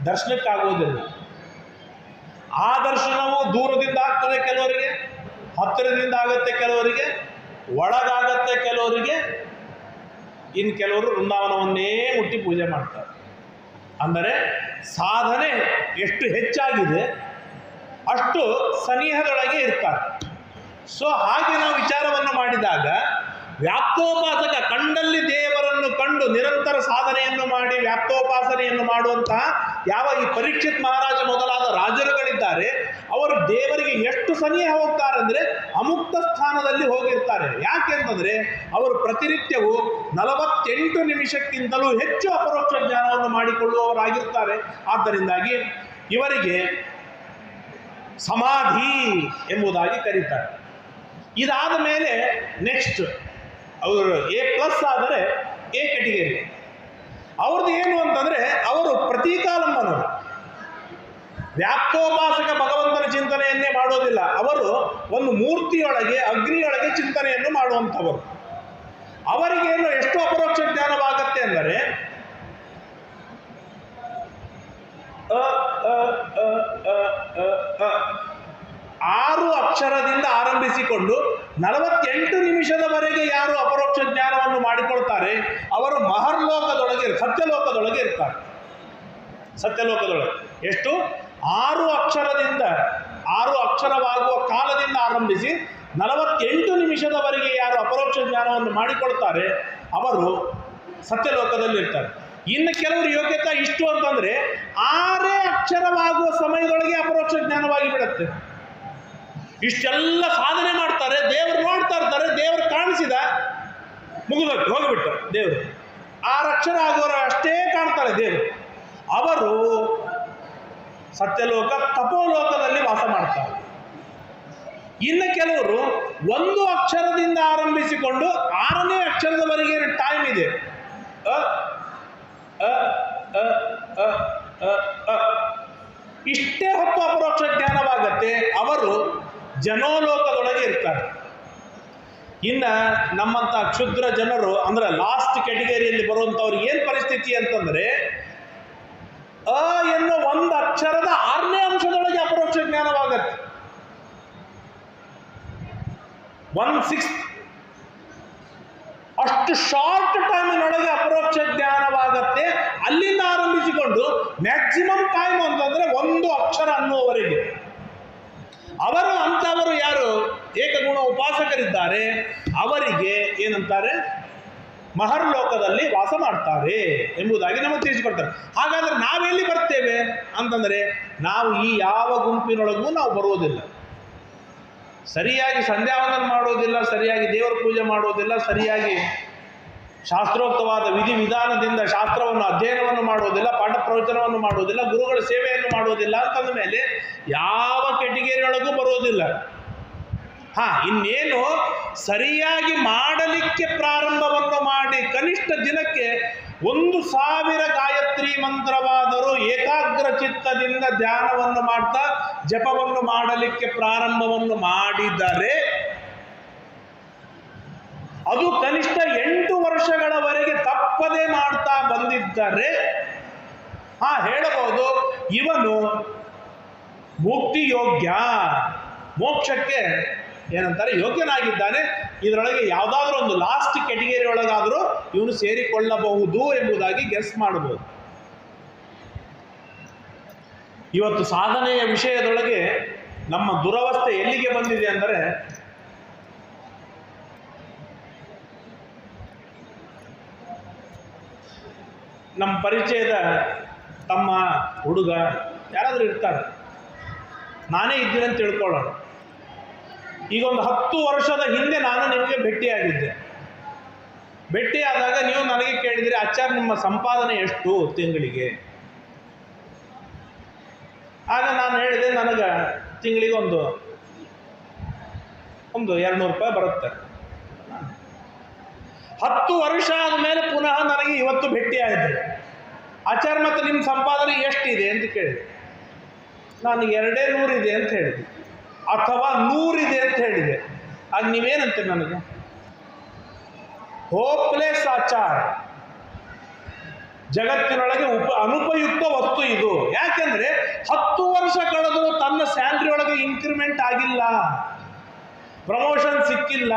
ದರ್ಶನಕ್ಕಾಗೋದಿಲ್ಲ. ಆ ದರ್ಶನವು ದೂರದಿಂದ ಆಗ್ತದೆ ಕೆಲವರಿಗೆ, ಹತ್ತಿರದಿಂದ ಆಗುತ್ತೆ ಕೆಲವರಿಗೆ, ಒಳಗಾಗತ್ತೆ ಕೆಲವರಿಗೆ, ಇನ್ನು ಕೆಲವರು ವೃಂದಾವನವನ್ನೇ ಮುಟ್ಟಿ ಪೂಜೆ ಮಾಡ್ತಾರೆ. ಅಂದರೆ ಸಾಧನೆ ಎಷ್ಟು ಹೆಚ್ಚಾಗಿದೆ ಅಷ್ಟು ಸನಿಹದೊಳಗೆ ಇರ್ತಾರೆ. ಸೊ ಹಾಗೆ ನಾವು ವಿಚಾರವನ್ನು ಮಾಡಿದಾಗ ವ್ಯಾಪ್ತೋಪಾಸಕ ಕಂಡಲ್ಲಿ ದೇವರನ್ನು ಕಂಡು ನಿರಂತರ ಸಾಧನೆಯನ್ನು ಮಾಡಿ ವ್ಯಾಪ್ತೋಪಾಸನೆಯನ್ನು ಮಾಡುವಂತಹ ಯಾವ ಈ ಪರೀಕ್ಷಿತ್ ಮಹಾರಾಜ ಮೊದಲಾದ ರಾಜರುಗಳಿದ್ದಾರೆ, ಅವರು ದೇವರಿಗೆ ಎಷ್ಟು ಸನಿಹ ಹೋಗ್ತಾರೆ ಅಂದರೆ ಅಮುಕ್ತ ಸ್ಥಾನದಲ್ಲಿ ಹೋಗಿರ್ತಾರೆ. ಯಾಕೆಂತಂದರೆ ಅವರು ಪ್ರತಿನಿತ್ಯವೂ 48 ನಿಮಿಷಕ್ಕಿಂತಲೂ ಹೆಚ್ಚು ಅಪರೋಕ್ಷ ಜ್ಞಾನವನ್ನು ಮಾಡಿಕೊಳ್ಳುವವರಾಗಿರ್ತಾರೆ. ಆದ್ದರಿಂದಾಗಿ ಇವರಿಗೆ ಸಮಾಧಿ ಎಂಬುದಾಗಿ ಕರೀತಾರೆ. ಇದಾದ ಮೇಲೆ ನೆಕ್ಸ್ಟ್ ಅವರು A+ ಆದರೆ A ಕ್ಯಾಟಗರಿ. ಅವ್ರದ್ದು ಏನು ಅಂತಂದರೆ ಅವರು ಪ್ರತೀಕಾಲಂಬನರು, ವ್ಯಾಪ್ತೋಪಾಸಕ ಭಗವಂತನ ಚಿಂತನೆಯನ್ನೇ ಮಾಡೋದಿಲ್ಲ. ಅವರು ಒಂದು ಮೂರ್ತಿಯೊಳಗೆ ಅಗ್ನಿಯೊಳಗೆ ಚಿಂತನೆಯನ್ನು ಮಾಡುವಂಥವರು. ಅವರಿಗೇನು ಎಷ್ಟು ಅಪರೋಕ್ಷ ಜ್ಞಾನವಾಗತ್ತೆ ಅಂದರೆ 6 ಅಕ್ಷರದಿಂದ ಆರಂಭಿಸಿಕೊಂಡು 48 ನಿಮಿಷದವರೆಗೆ ಯಾರು ಅಪರೋಕ್ಷ ಜ್ಞಾನವನ್ನು ಮಾಡಿಕೊಳ್ತಾರೆ ಅವರು ಮಹರ್ಲೋಕದೊಳಗೆ, ಸತ್ಯಲೋಕದೊಳಗೆ ಇರ್ತಾರೆ. ಸತ್ಯಲೋಕದೊಳಗೆ ಎಷ್ಟು 6 ಅಕ್ಷರದಿಂದ 6 ಅಕ್ಷರವಾಗುವ ಕಾಲದಿಂದ ಆರಂಭಿಸಿ 48 ನಿಮಿಷದವರೆಗೆ ಯಾರು ಅಪರೋಕ್ಷ ಜ್ಞಾನವನ್ನು ಮಾಡಿಕೊಳ್ತಾರೆ ಅವರು ಸತ್ಯಲೋಕದಲ್ಲಿ ಇರ್ತಾರೆ. ಇನ್ನು ಕೆಲವರು ಯೋಗ್ಯತೆ ಇಷ್ಟು ಅಂತಂದ್ರೆ 6 ಅಕ್ಷರವಾಗುವ ಸಮಯದೊಳಗೆ ಅಪರೋಕ್ಷ ಜ್ಞಾನವಾಗಿ ಬಿಡುತ್ತೆ. ಇಷ್ಟೆಲ್ಲ ಸಾಧನೆ ಮಾಡ್ತಾರೆ, ದೇವರು ನೋಡ್ತಾ ಇರ್ತಾರೆ, ದೇವರು ಕಾಣಿಸಿದ ಮುಗಿದೋಗಿ ಹೋಗಿಬಿಟ್ಟು ದೇವರು 6 ಅಕ್ಷರ ಆಗುವವರು ಅಷ್ಟೇ ಕಾಣ್ತಾರೆ ದೇವರು. ಅವರು ಸತ್ಯಲೋಕ ತಪೋಲೋಕದಲ್ಲಿ ವಾಸ ಮಾಡ್ತಾರೆ. ಇನ್ನು ಕೆಲವರು 1 ಅಕ್ಷರದಿಂದ ಆರಂಭಿಸಿಕೊಂಡು 6ನೇ ಅಕ್ಷರದವರೆಗೆ ಟೈಮ್ ಇದೆ. ಇಷ್ಟೇ ಹೊತ್ತು ಅಪರೋಕ್ಷ ಜ್ಞಾನವಾಗತ್ತೆ, ಅವರು ಜನೋಲೋಕದೊಳಗೆ ಇರ್ತಾರೆ. ಇನ್ನು ನಮ್ಮಂಥ ಕ್ಷುದ್ರ ಜನರು ಅಂದ್ರೆ ಲಾಸ್ಟ್ ಕ್ಯಾಟಗರಿಯಲ್ಲಿ ಬರುವಂಥವ್ರಿಗೆ ಏನು ಪರಿಸ್ಥಿತಿ ಅಂತಂದರೆ ಎನ್ನುವ 1 ಅಕ್ಷರದ 6ನೇ ಅಂಶದೊಳಗೆ ಅಪರೋಕ್ಷ ಜ್ಞಾನವಾಗತ್ತೆ. 1/6 ಅಷ್ಟು ಶಾರ್ಟ್ ಟೈಮಿನೊಳಗೆ ಅಪರೋಕ್ಷ ಜ್ಞಾನವಾಗತ್ತೆ. ಅಲ್ಲಿಂದ ಆರಂಭಿಸಿಕೊಂಡು ಮ್ಯಾಕ್ಸಿಮಮ್ ಟೈಮ್ ಅಂತಂದ್ರೆ 1 ಅಕ್ಷರ ಅನ್ನುವವರೆಗೆ. ಅವರು ಅಂಥವರು ಯಾರು ಏಕಗುಣ ಉಪಾಸಕರಿದ್ದಾರೆ ಅವರಿಗೆ ಏನಂತಾರೆ ಮಹರ್ಲೋಕದಲ್ಲಿ ವಾಸ ಮಾಡ್ತಾರೆ ಎಂಬುದಾಗಿ ನಮಗೆ ತಿಳಿಸಿಕೊಡ್ತಾರೆ. ಹಾಗಾದ್ರೆ ನಾವೆಲ್ಲಿ ಬರ್ತೇವೆ ಅಂತಂದರೆ ನಾವು ಈ ಯಾವ ಗುಂಪಿನೊಳಗೂ ನಾವು ಬರುವುದಿಲ್ಲ. ಸರಿಯಾಗಿ ಸಂಧ್ಯಾವಂದನ ಮಾಡೋದಿಲ್ಲ, ಸರಿಯಾಗಿ ದೇವರ ಪೂಜೆ ಮಾಡೋದಿಲ್ಲ, ಸರಿಯಾಗಿ ಶಾಸ್ತ್ರೋಕ್ತವಾದ ವಿಧಿವಿಧಾನದಿಂದ ಶಾಸ್ತ್ರವನ್ನು ಅಧ್ಯಯನವನ್ನು ಮಾಡೋದಿಲ್ಲ, ಪಾಠ ಪ್ರವಚನವನ್ನು ಮಾಡೋದಿಲ್ಲ, ಗುರುಗಳ ಸೇವೆಯನ್ನು ಮಾಡೋದಿಲ್ಲ ಅಂತಂದ ಮೇಲೆ ಯಾವ ಕೆಟಗರಿಯೊಳಗೂ ಬರೋದಿಲ್ಲ. ಇನ್ನೇನು ಸರಿಯಾಗಿ ಮಾಡಲಿಕ್ಕೆ ಪ್ರಾರಂಭವನ್ನು ಮಾಡಿ ಕನಿಷ್ಠ ದಿನಕ್ಕೆ 1000 ಗಾಯತ್ರಿ ಮಂತ್ರವಾದರೂ ಏಕಾಗ್ರ ಚಿತ್ತದಿಂದ ಧ್ಯಾನವನ್ನು ಮಾಡ್ತಾ ಜಪವನ್ನು ಮಾಡಲಿಕ್ಕೆ ಪ್ರಾರಂಭವನ್ನು ಮಾಡಿದರೆ ಅದು ಕನಿಷ್ಠ 8 ವರ್ಷಗಳವರೆಗೆ ತಪ್ಪದೆ ಮಾಡ್ತಾ ಬಂದಿದ್ದರೆ ಹೇಳಬಹುದು ಇವನು ಮುಕ್ತಿ ಯೋಗ್ಯ, ಮೋಕ್ಷಕ್ಕೆ ಏನಂತಾರೆ ಯೋಗ್ಯನಾಗಿದ್ದಾನೆ. ಇದರೊಳಗೆ ಯಾವುದಾದ್ರೂ ಒಂದು ಲಾಸ್ಟ್ ಕ್ಯಾಟಗರಿ ಒಳಗಾದರೂ ಇವನು ಸೇರಿಕೊಳ್ಳಬಹುದು ಎಂಬುದಾಗಿ ಗೆಸ್ ಮಾಡಬಹುದು. ಇವತ್ತು ಸಾಧನೆಯ ವಿಷಯದೊಳಗೆ ನಮ್ಮ ದುರವಸ್ಥೆ ಎಲ್ಲಿಗೆ ಬಂದಿದೆ ಅಂದರೆ ನಮ್ಮ ಪರಿಚಯದ ತಮ್ಮ, ಹುಡುಗ ಯಾರಾದರೂ ಇರ್ತಾರೆ. ನಾನೇ ಇದ್ದೀನಿ ಅಂತ ತಿಳ್ಕೊಳ್ಳೋಣ. ಈಗ ಒಂದು 10 ವರ್ಷದ ಹಿಂದೆ ನಾನು ನಿಮಗೆ ಭೇಟಿಯಾಗಿದ್ದೆ. ಭೇಟಿಯಾದಾಗ ನೀವು ನನಗೆ ಕೇಳಿದರೆ, ಆಚಾರ್ಯ ನಿಮ್ಮ ಸಂಪಾದನೆ ಎಷ್ಟು ತಿಂಗಳಿಗೆ? ಆಗ ನಾನು ಹೇಳಿದೆ, ನನಗೆ ತಿಂಗಳಿಗೆ ಒಂದು 200 ರೂಪಾಯಿ ಬರುತ್ತೆ. 10 ವರ್ಷ ಆದಮೇಲೆ ಪುನಃ ನನಗೆ ಇವತ್ತು ಭೇಟಿಯಾಗಿದೆ. ಆಚಾರ್ಯ ಮತ್ತು ನಿಮ್ಮ ಸಂಪಾದನೆ ಎಷ್ಟಿದೆ ಅಂತ ಕೇಳಿದೆ. ನಾನು 200 ಇದೆ ಅಂತ ಹೇಳಿದೆ, ಅಥವಾ 100 ಇದೆ ಅಂತ ಹೇಳಿದೆ. ಆಗ ನೀವೇನಂತೆ ನನಗೆ? ಹೋಪ್ಲೆಸ್ ಆಚಾರ, ಜಗತ್ತಿನೊಳಗೆ ಅನುಪಯುಕ್ತ ವಸ್ತು ಇದು. ಯಾಕೆಂದ್ರೆ 10 ವರ್ಷ ಕಳೆದರೂ ತನ್ನ ಸ್ಯಾಲ್ರಿ ಒಳಗೆ ಇನ್ಕ್ರಿಮೆಂಟ್ ಆಗಿಲ್ಲ, ಪ್ರಮೋಷನ್ ಸಿಕ್ಕಿಲ್ಲ,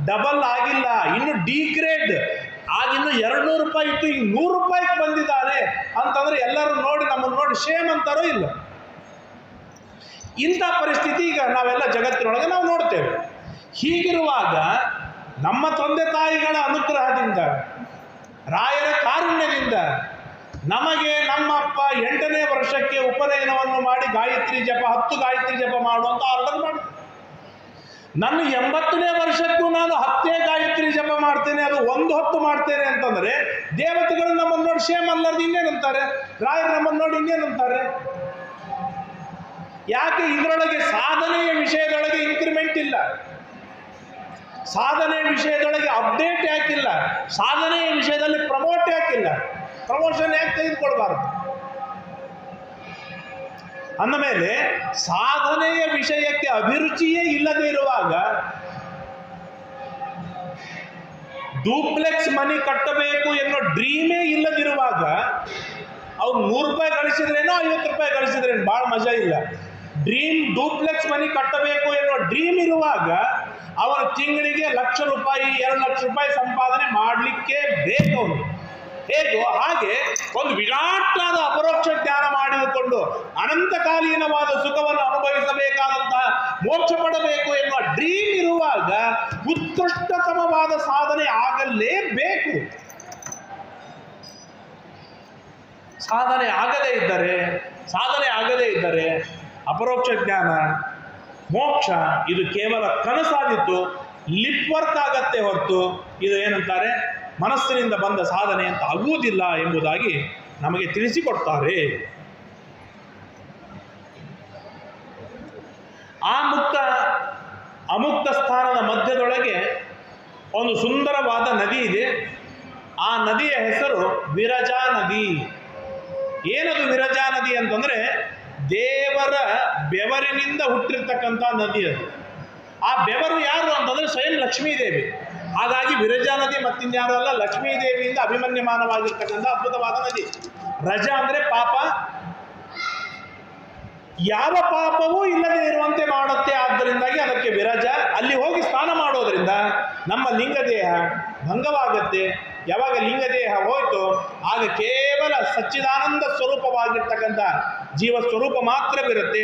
ಡಬಲ್ ಆಗಿಲ್ಲ, ಇನ್ನು ಡಿಗ್ರೇಡ್ ಆಗಿನ್ನು 200 ರೂಪಾಯಿ ಇತ್ತು, ಈಗ 100 ರೂಪಾಯಿಗೆ ಬಂದಿದ್ದಾರೆ ಅಂತಂದ್ರೆ ಎಲ್ಲರೂ ನೋಡಿ ನಮ್ಮನ್ನು ನೋಡಿ ಶೇಮ್ ಅಂತಾರೋ ಇಲ್ಲ. ಇಂಥ ಪರಿಸ್ಥಿತಿ ಈಗ ನಾವೆಲ್ಲ ಜಗತ್ತಿನೊಳಗೆ ನಾವು ನೋಡ್ತೇವೆ. ಹೀಗಿರುವಾಗ ನಮ್ಮ ತಂದೆ ತಾಯಿಗಳ ಅನುಗ್ರಹದಿಂದ, ರಾಯರ ಕಾರುಣ್ಯದಿಂದ ನಮಗೆ ನಮ್ಮಪ್ಪ 8ನೇ ವರ್ಷಕ್ಕೆ ಉಪನಯನವನ್ನು ಮಾಡಿ ಗಾಯತ್ರಿ ಜಪ 10 ಗಾಯತ್ರಿ ಜಪ ಮಾಡುವಂತ ಆರ್ಡರ್ ಮಾಡಿದ್ರು. ನನ್ನ 80ನೇ ವರ್ಷಕ್ಕೂ ನಾನು 10 ಗಾಯತ್ರಿ ಜಪ ಮಾಡ್ತೇನೆ, ಅದು 1 ಹೊತ್ತು ಮಾಡ್ತೇನೆ ಅಂತಂದ್ರೆ ದೇವತೆಗಳು ನಮ್ಮನ್ನು ನೋಡಿ ಶೇಮ್ ಅಲ್ಲರ್ದು ಇನ್ನೇನಂತಾರೆ, ರಾಯರು ನಮ್ಮನ್ನು ನೋಡಿ ಇನ್ನೇನಂತಾರೆ? ಯಾಕೆ ಇದರೊಳಗೆ ಸಾಧನೆಯ ವಿಷಯದೊಳಗೆ ಇನ್ಕ್ರಿಮೆಂಟ್ ಇಲ್ಲ, ಸಾಧನೆಯ ವಿಷಯದೊಳಗೆ ಅಪ್ಡೇಟ್ ಯಾಕಿಲ್ಲ, ಸಾಧನೆಯ ವಿಷಯದಲ್ಲಿ ಪ್ರಮೋಟ್ ಯಾಕಿಲ್ಲ, ಪ್ರಮೋಷನ್ ಯಾಕೆ ತೆಗೆದುಕೊಳ್ಬಾರ್ದು? ಅಂದ ಮೇಲೆ ಸಾಧನೆಯ ವಿಷಯಕ್ಕೆ ಅಭಿರುಚಿಯೇ ಇಲ್ಲದೆ ಇರುವಾಗ, ಡೂಪ್ಲೆಕ್ಸ್ ಮನಿ ಕಟ್ಟಬೇಕು ಎನ್ನುವ ಡ್ರೀಮೇ ಇಲ್ಲದಿರುವಾಗ, ಅವ್ರು 100 ರೂಪಾಯಿ ಗಳಿಸಿದ್ರೇನೋ 50 ರೂಪಾಯಿ ಗಳಿಸಿದ್ರೇನು ಭಾಳ ಮಜಾ ಇಲ್ಲ. ಡ್ರೀಮ್ ಡೂಪ್ಲೆಕ್ಸ್ ಮನಿ ಕಟ್ಟಬೇಕು ಎನ್ನುವ ಡ್ರೀಮ್ ಇರುವಾಗ ಅವರ ತಿಂಗಳಿಗೆ 1 ಲಕ್ಷ ರೂಪಾಯಿ 2 ಲಕ್ಷ ರೂಪಾಯಿ ಸಂಪಾದನೆ ಮಾಡಲಿಕ್ಕೆ ಬೇಕು ಅವನು. ಹೇಗೋ ಹಾಗೆ ಒಂದು ವಿರಾಟಾದ ಅಪರೋಕ್ಷ ಜ್ಞಾನ ಮಾಡಿದುಕೊಂಡು ಅನಂತಕಾಲೀನವಾದ ಸುಖವನ್ನು ಅನುಭವಿಸಬೇಕಾದಂತಹ ಮೋಕ್ಷ ಪಡಬೇಕು ಎನ್ನುವ ಡ್ರೀಮ್ ಇರುವಾಗ ಉತ್ಕೃಷ್ಟತಮವಾದ ಸಾಧನೆ ಆಗಲೇಬೇಕು. ಸಾಧನೆ ಆಗದೇ ಇದ್ದರೆ ಅಪರೋಕ್ಷ ಜ್ಞಾನ, ಮೋಕ್ಷ ಇದು ಕೇವಲ ಕನಸಾದಿತ್ತು, ಲಿಪ್ ವರ್ಕ್ ಆಗತ್ತೆ ಹೊರತು ಇದು ಏನಂತಾರೆ ಮನಸ್ಸಿನಿಂದ ಬಂದ ಸಾಧನೆ ಅಂತ ಆಗುವುದಿಲ್ಲ ಎಂಬುದಾಗಿ ನಮಗೆ ತಿಳಿಸಿಕೊಡ್ತಾರೆ. ಆ ಅಮುಕ್ತ ಸ್ಥಾನದ ಮಧ್ಯದೊಳಗೆ ಒಂದು ಸುಂದರವಾದ ನದಿ ಇದೆ. ಆ ನದಿಯ ಹೆಸರು ವಿರಜಾ ನದಿ. ಏನದು ವಿರಜಾ ನದಿ ಅಂತಂದ್ರೆ ದೇವರ ಬೆವರಿನಿಂದ ಹುಟ್ಟಿರ್ತಕ್ಕಂಥ ನದಿ ಅದು. ಆ ಬೆವರು ಯಾರು ಅಂತಂದ್ರೆ ಸ್ವಯಂ ಲಕ್ಷ್ಮೀದೇವಿ. ಹಾಗಾಗಿ ವಿರಜಾ ನದಿ ಮತ್ತಿನ್ಯಾರು ಅಲ್ಲ, ಲಕ್ಷ್ಮೀದೇವಿಯಿಂದ ಅಭಿಮನ್ಯಮಾನವಾಗಿರ್ತಕ್ಕಂಥ ಅದ್ಭುತವಾದ ನದಿ. ರಜ ಅಂದ್ರೆ ಪಾಪ, ಯಾವ ಪಾಪವೂ ಇಲ್ಲದೆ ಇರುವಂತೆ ಮಾಡುತ್ತೆ. ಆದ್ದರಿಂದಾಗಿ ಅದಕ್ಕೆ ವಿರಜ. ಅಲ್ಲಿ ಹೋಗಿ ಸ್ನಾನ ಮಾಡೋದ್ರಿಂದ ನಮ್ಮ ಲಿಂಗದೇಹ ಭಂಗವಾಗತ್ತೆ. ಯಾವಾಗ ಲಿಂಗದೇಹ ಹೋಯ್ತು ಆಗ ಕೇವಲ ಸಚ್ಚಿದಾನಂದ ಸ್ವರೂಪವಾಗಿರ್ತಕ್ಕಂಥ ಜೀವ ಸ್ವರೂಪ ಮಾತ್ರವಿರುತ್ತೆ.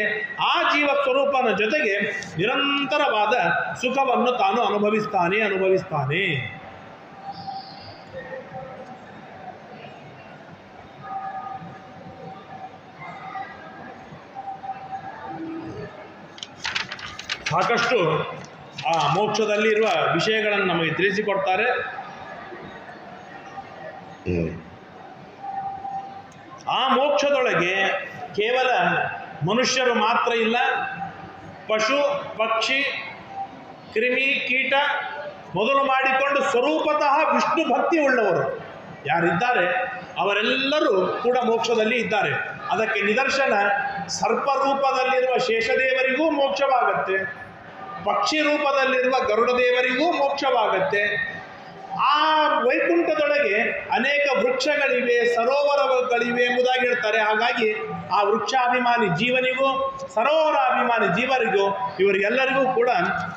ಆ ಜೀವ ಸ್ವರೂಪನ ಜೊತೆಗೆ ನಿರಂತರವಾದ ಸುಖವನ್ನು ತಾನು ಅನುಭವಿಸ್ತಾನೆ. ಸಾಕಷ್ಟು ಆ ಮೋಕ್ಷದಲ್ಲಿರುವ ವಿಷಯಗಳನ್ನು ನಮಗೆ ತಿಳಿಸಿಕೊಡ್ತಾರೆ. ಆ ಮೋಕ್ಷದೊಳಗೆ ಕೇವಲ ಮನುಷ್ಯರು ಮಾತ್ರ ಇಲ್ಲ, ಪಶು ಪಕ್ಷಿ ಕ್ರಿಮಿ ಕೀಟ ಮೊದಲು ಮಾಡಿಕೊಂಡು ಸ್ವರೂಪತಃ ವಿಷ್ಣು ಭಕ್ತಿ ಉಳ್ಳವರು ಯಾರಿದ್ದಾರೆ ಅವರೆಲ್ಲರೂ ಕೂಡ ಮೋಕ್ಷದಲ್ಲಿ ಇದ್ದಾರೆ. ಅದಕ್ಕೆ ನಿದರ್ಶನ ಸರ್ಪ ರೂಪದಲ್ಲಿರುವ ಶೇಷದೇವರಿಗೂ ಮೋಕ್ಷವಾಗತ್ತೆ, ಪಕ್ಷಿ ರೂಪದಲ್ಲಿರುವ ಗರುಡ ದೇವರಿಗೂ ಮೋಕ್ಷವಾಗತ್ತೆ. ಆ ವೈಕುಂಠದೊಳಗೆ ಅನೇಕ ವೃಕ್ಷಗಳಿವೆ, ಸರೋವರಗಳಿವೆ ಎಂಬುದಾಗಿ ಹೇಳ್ತಾರೆ. ಹಾಗಾಗಿ ಆ ವೃಕ್ಷಾಭಿಮಾನಿ ಜೀವನಿಗೂ ಸರೋವರಾಭಿಮಾನಿ ಜೀವರಿಗೂ ಇವರಿಗೆಲ್ಲರಿಗೂ ಕೂಡ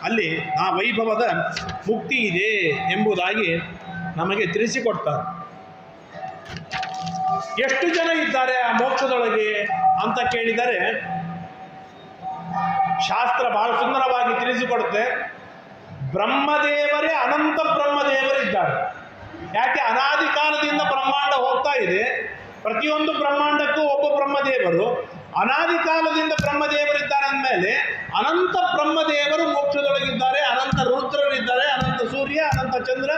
ಅಲ್ಲಿ ಆ ವೈಭವದ ಮುಕ್ತಿ ಇದೆ ಎಂಬುದಾಗಿ ನಮಗೆ ತಿಳಿಸಿಕೊಡ್ತಾರೆ. ಎಷ್ಟು ಜನ ಇದ್ದಾರೆ ಆ ಮೋಕ್ಷದೊಳಗೆ ಅಂತ ಕೇಳಿದರೆ ಶಾಸ್ತ್ರ ಬಹಳ ಸುಂದರವಾಗಿ ತಿಳಿಸಿಕೊಡುತ್ತೆ. ಬ್ರಹ್ಮದೇವರೇ ಅನಂತ ಬ್ರಹ್ಮದೇವರಿದ್ದಾರೆ. ಯಾಕೆ? ಅನಾದಿ ಕಾಲದಿಂದ ಬ್ರಹ್ಮಾಂಡ ಹೋಗ್ತಾ ಇದೆ. ಪ್ರತಿಯೊಂದು ಬ್ರಹ್ಮಾಂಡಕ್ಕೂ ಒಬ್ಬ ಬ್ರಹ್ಮದೇವರು, ಅನಾದಿ ಕಾಲದಿಂದ ಬ್ರಹ್ಮದೇವರಿದ್ದಾರೆ ಅಂದಮೇಲೆ ಅನಂತ ಬ್ರಹ್ಮದೇವರು ಮೋಕ್ಷದೊಳಗಿದ್ದಾರೆ, ಅನಂತ ರುದ್ರರಿದ್ದಾರೆ, ಅನಂತ ಸೂರ್ಯ, ಅನಂತ ಚಂದ್ರ,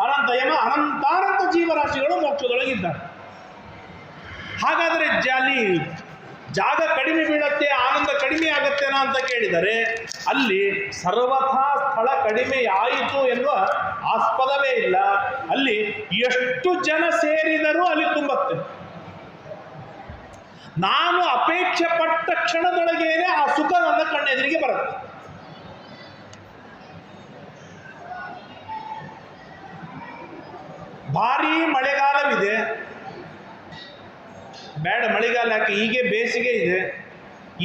ಅನಂತ ಯಮ, ಅನಂತಾನಂತ ಜೀವರಾಶಿಗಳು ಮೋಕ್ಷದೊಳಗಿದ್ದಾರೆ. ಹಾಗಾದರೆ ಅಲ್ಲಿ ಜಾಗ ಕಡಿಮೆ ಬೀಳತ್ತೆ, ಆನಂದ ಕಡಿಮೆ ಆಗತ್ತೇನಾ ಅಂತ ಕೇಳಿದರೆ ಅಲ್ಲಿ ಸರ್ವಥಾ ಸ್ಥಳ ಕಡಿಮೆ ಆಯಿತು ಎನ್ನುವ ಆಸ್ಪದವೇ ಇಲ್ಲ. ಅಲ್ಲಿ ಎಷ್ಟು ಜನ ಸೇರಿದರೂ ಅಲ್ಲಿ ತುಂಬತ್ತೆ. ನಾನು ಅಪೇಕ್ಷೆ ಪಟ್ಟ ಕ್ಷಣದೊಳಗೇನೆ ಆ ಸುಖ ನನ್ನ ಕಣ್ಣೆದುರಿಗೆ ಬರುತ್ತೆ. ಭಾರೀ ಮಳೆಗಾಲವಿದೆ, ಬೇಡ ಮಳೆಗಾಲ ಯಾಕೆ, ಹೀಗೆ ಬೇಸಿಗೆ ಇದೆ,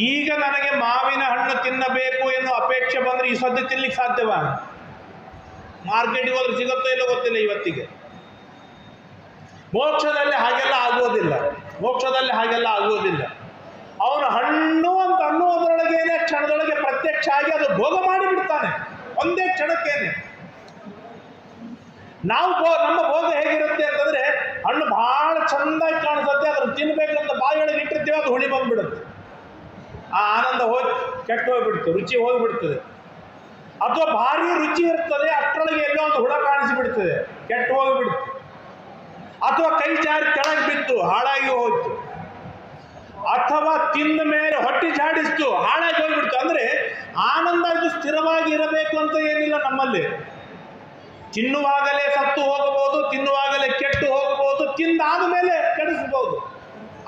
ಈಗ ನನಗೆ ಮಾವಿನ ಹಣ್ಣು ತಿನ್ನಬೇಕು ಎನ್ನುವ ಅಪೇಕ್ಷೆ ಬಂದರೆ ಈ ಸದ್ಯ ತಿನ್ಲಿಕ್ಕೆ ಸಾಧ್ಯವಾ? ಮಾರ್ಕೆಟ್ಗೆ ಹೋದ್ರೆ ಸಿಗುತ್ತೋ ಇಲ್ಲೋ ಗೊತ್ತಿಲ್ಲ ಇವತ್ತಿಗೆ. ಮೋಕ್ಷದಲ್ಲಿ ಹಾಗೆಲ್ಲ ಆಗುವುದಿಲ್ಲ, ಮೋಕ್ಷದಲ್ಲಿ ಹಾಗೆಲ್ಲ ಆಗುವುದಿಲ್ಲ. ಅವನು ಹಣ್ಣು ಅಂತ ಅನ್ನುವುದರೊಳಗೇನೆ ಕ್ಷಣದೊಳಗೆ ಪ್ರತ್ಯಕ್ಷ ಆಗಿ ಅದು ಭೋಗ ಮಾಡಿಬಿಡ್ತಾನೆ ಒಂದೇ ಕ್ಷಣಕ್ಕೇನೆ. ನಾವು ನಮ್ಮ ಭೋಗ ಹೇಗಿರುತ್ತೆ ಅಂತಂದ್ರೆ, ಹಣ್ಣು ಬಹಳ ಚೆಂದಾಗಿ ಕಾಣಿಸುತ್ತೆ, ಅದನ್ನು ತಿನ್ಬೇಕು ಅಂತ ಬಾಯಿಯೊಳಗೆ ಇಟ್ಟಿರ್ತೀವಿ, ಅದು ಹುಳಿ ಬಂದ್ಬಿಡುತ್ತೆ, ಆ ಆನಂದ ಹೋಗಿ ಕೆಟ್ಟು ಹೋಗ್ಬಿಡ್ತು, ರುಚಿ ಹೋಗಿಬಿಡ್ತದೆ. ಅಥವಾ ಭಾರಿ ರುಚಿ ಇರ್ತದೆ, ಅಷ್ಟರೊಳಗೆ ಎಲ್ಲೋ ಒಂದು ಹುಳ ಕಾಣಿಸಿಬಿಡ್ತದೆ, ಕೆಟ್ಟು ಹೋಗಿಬಿಡ್ತು. ಅಥವಾ ಕೈ ಜಾರಿ ಕೆಳಗೆ ಬಿತ್ತು, ಹಾಳಾಗಿ ಹೋಯ್ತು. ಅಥವಾ ತಿಂದ ಮೇಲೆ ಹೊಟ್ಟೆ ಜಾಡಿಸ್ತು, ಹಾಳಾಗಿ ಹೋಗ್ಬಿಡ್ತು. ಅಂದ್ರೆ ಆನಂದ ಇದು ಸ್ಥಿರವಾಗಿ ಇರಬೇಕು ಅಂತ ಏನಿಲ್ಲ ನಮ್ಮಲ್ಲಿ. ತಿನ್ನುವಾಗಲೇ ಸತ್ತು ಹೋಗಬಹುದು, ತಿನ್ನುವಾಗಲೇ ಕೆಟ್ಟು ಹೋಗಬಹುದು, ತಿಂದಾದ ಮೇಲೆ ಕೆಡಿಸಬಹುದು.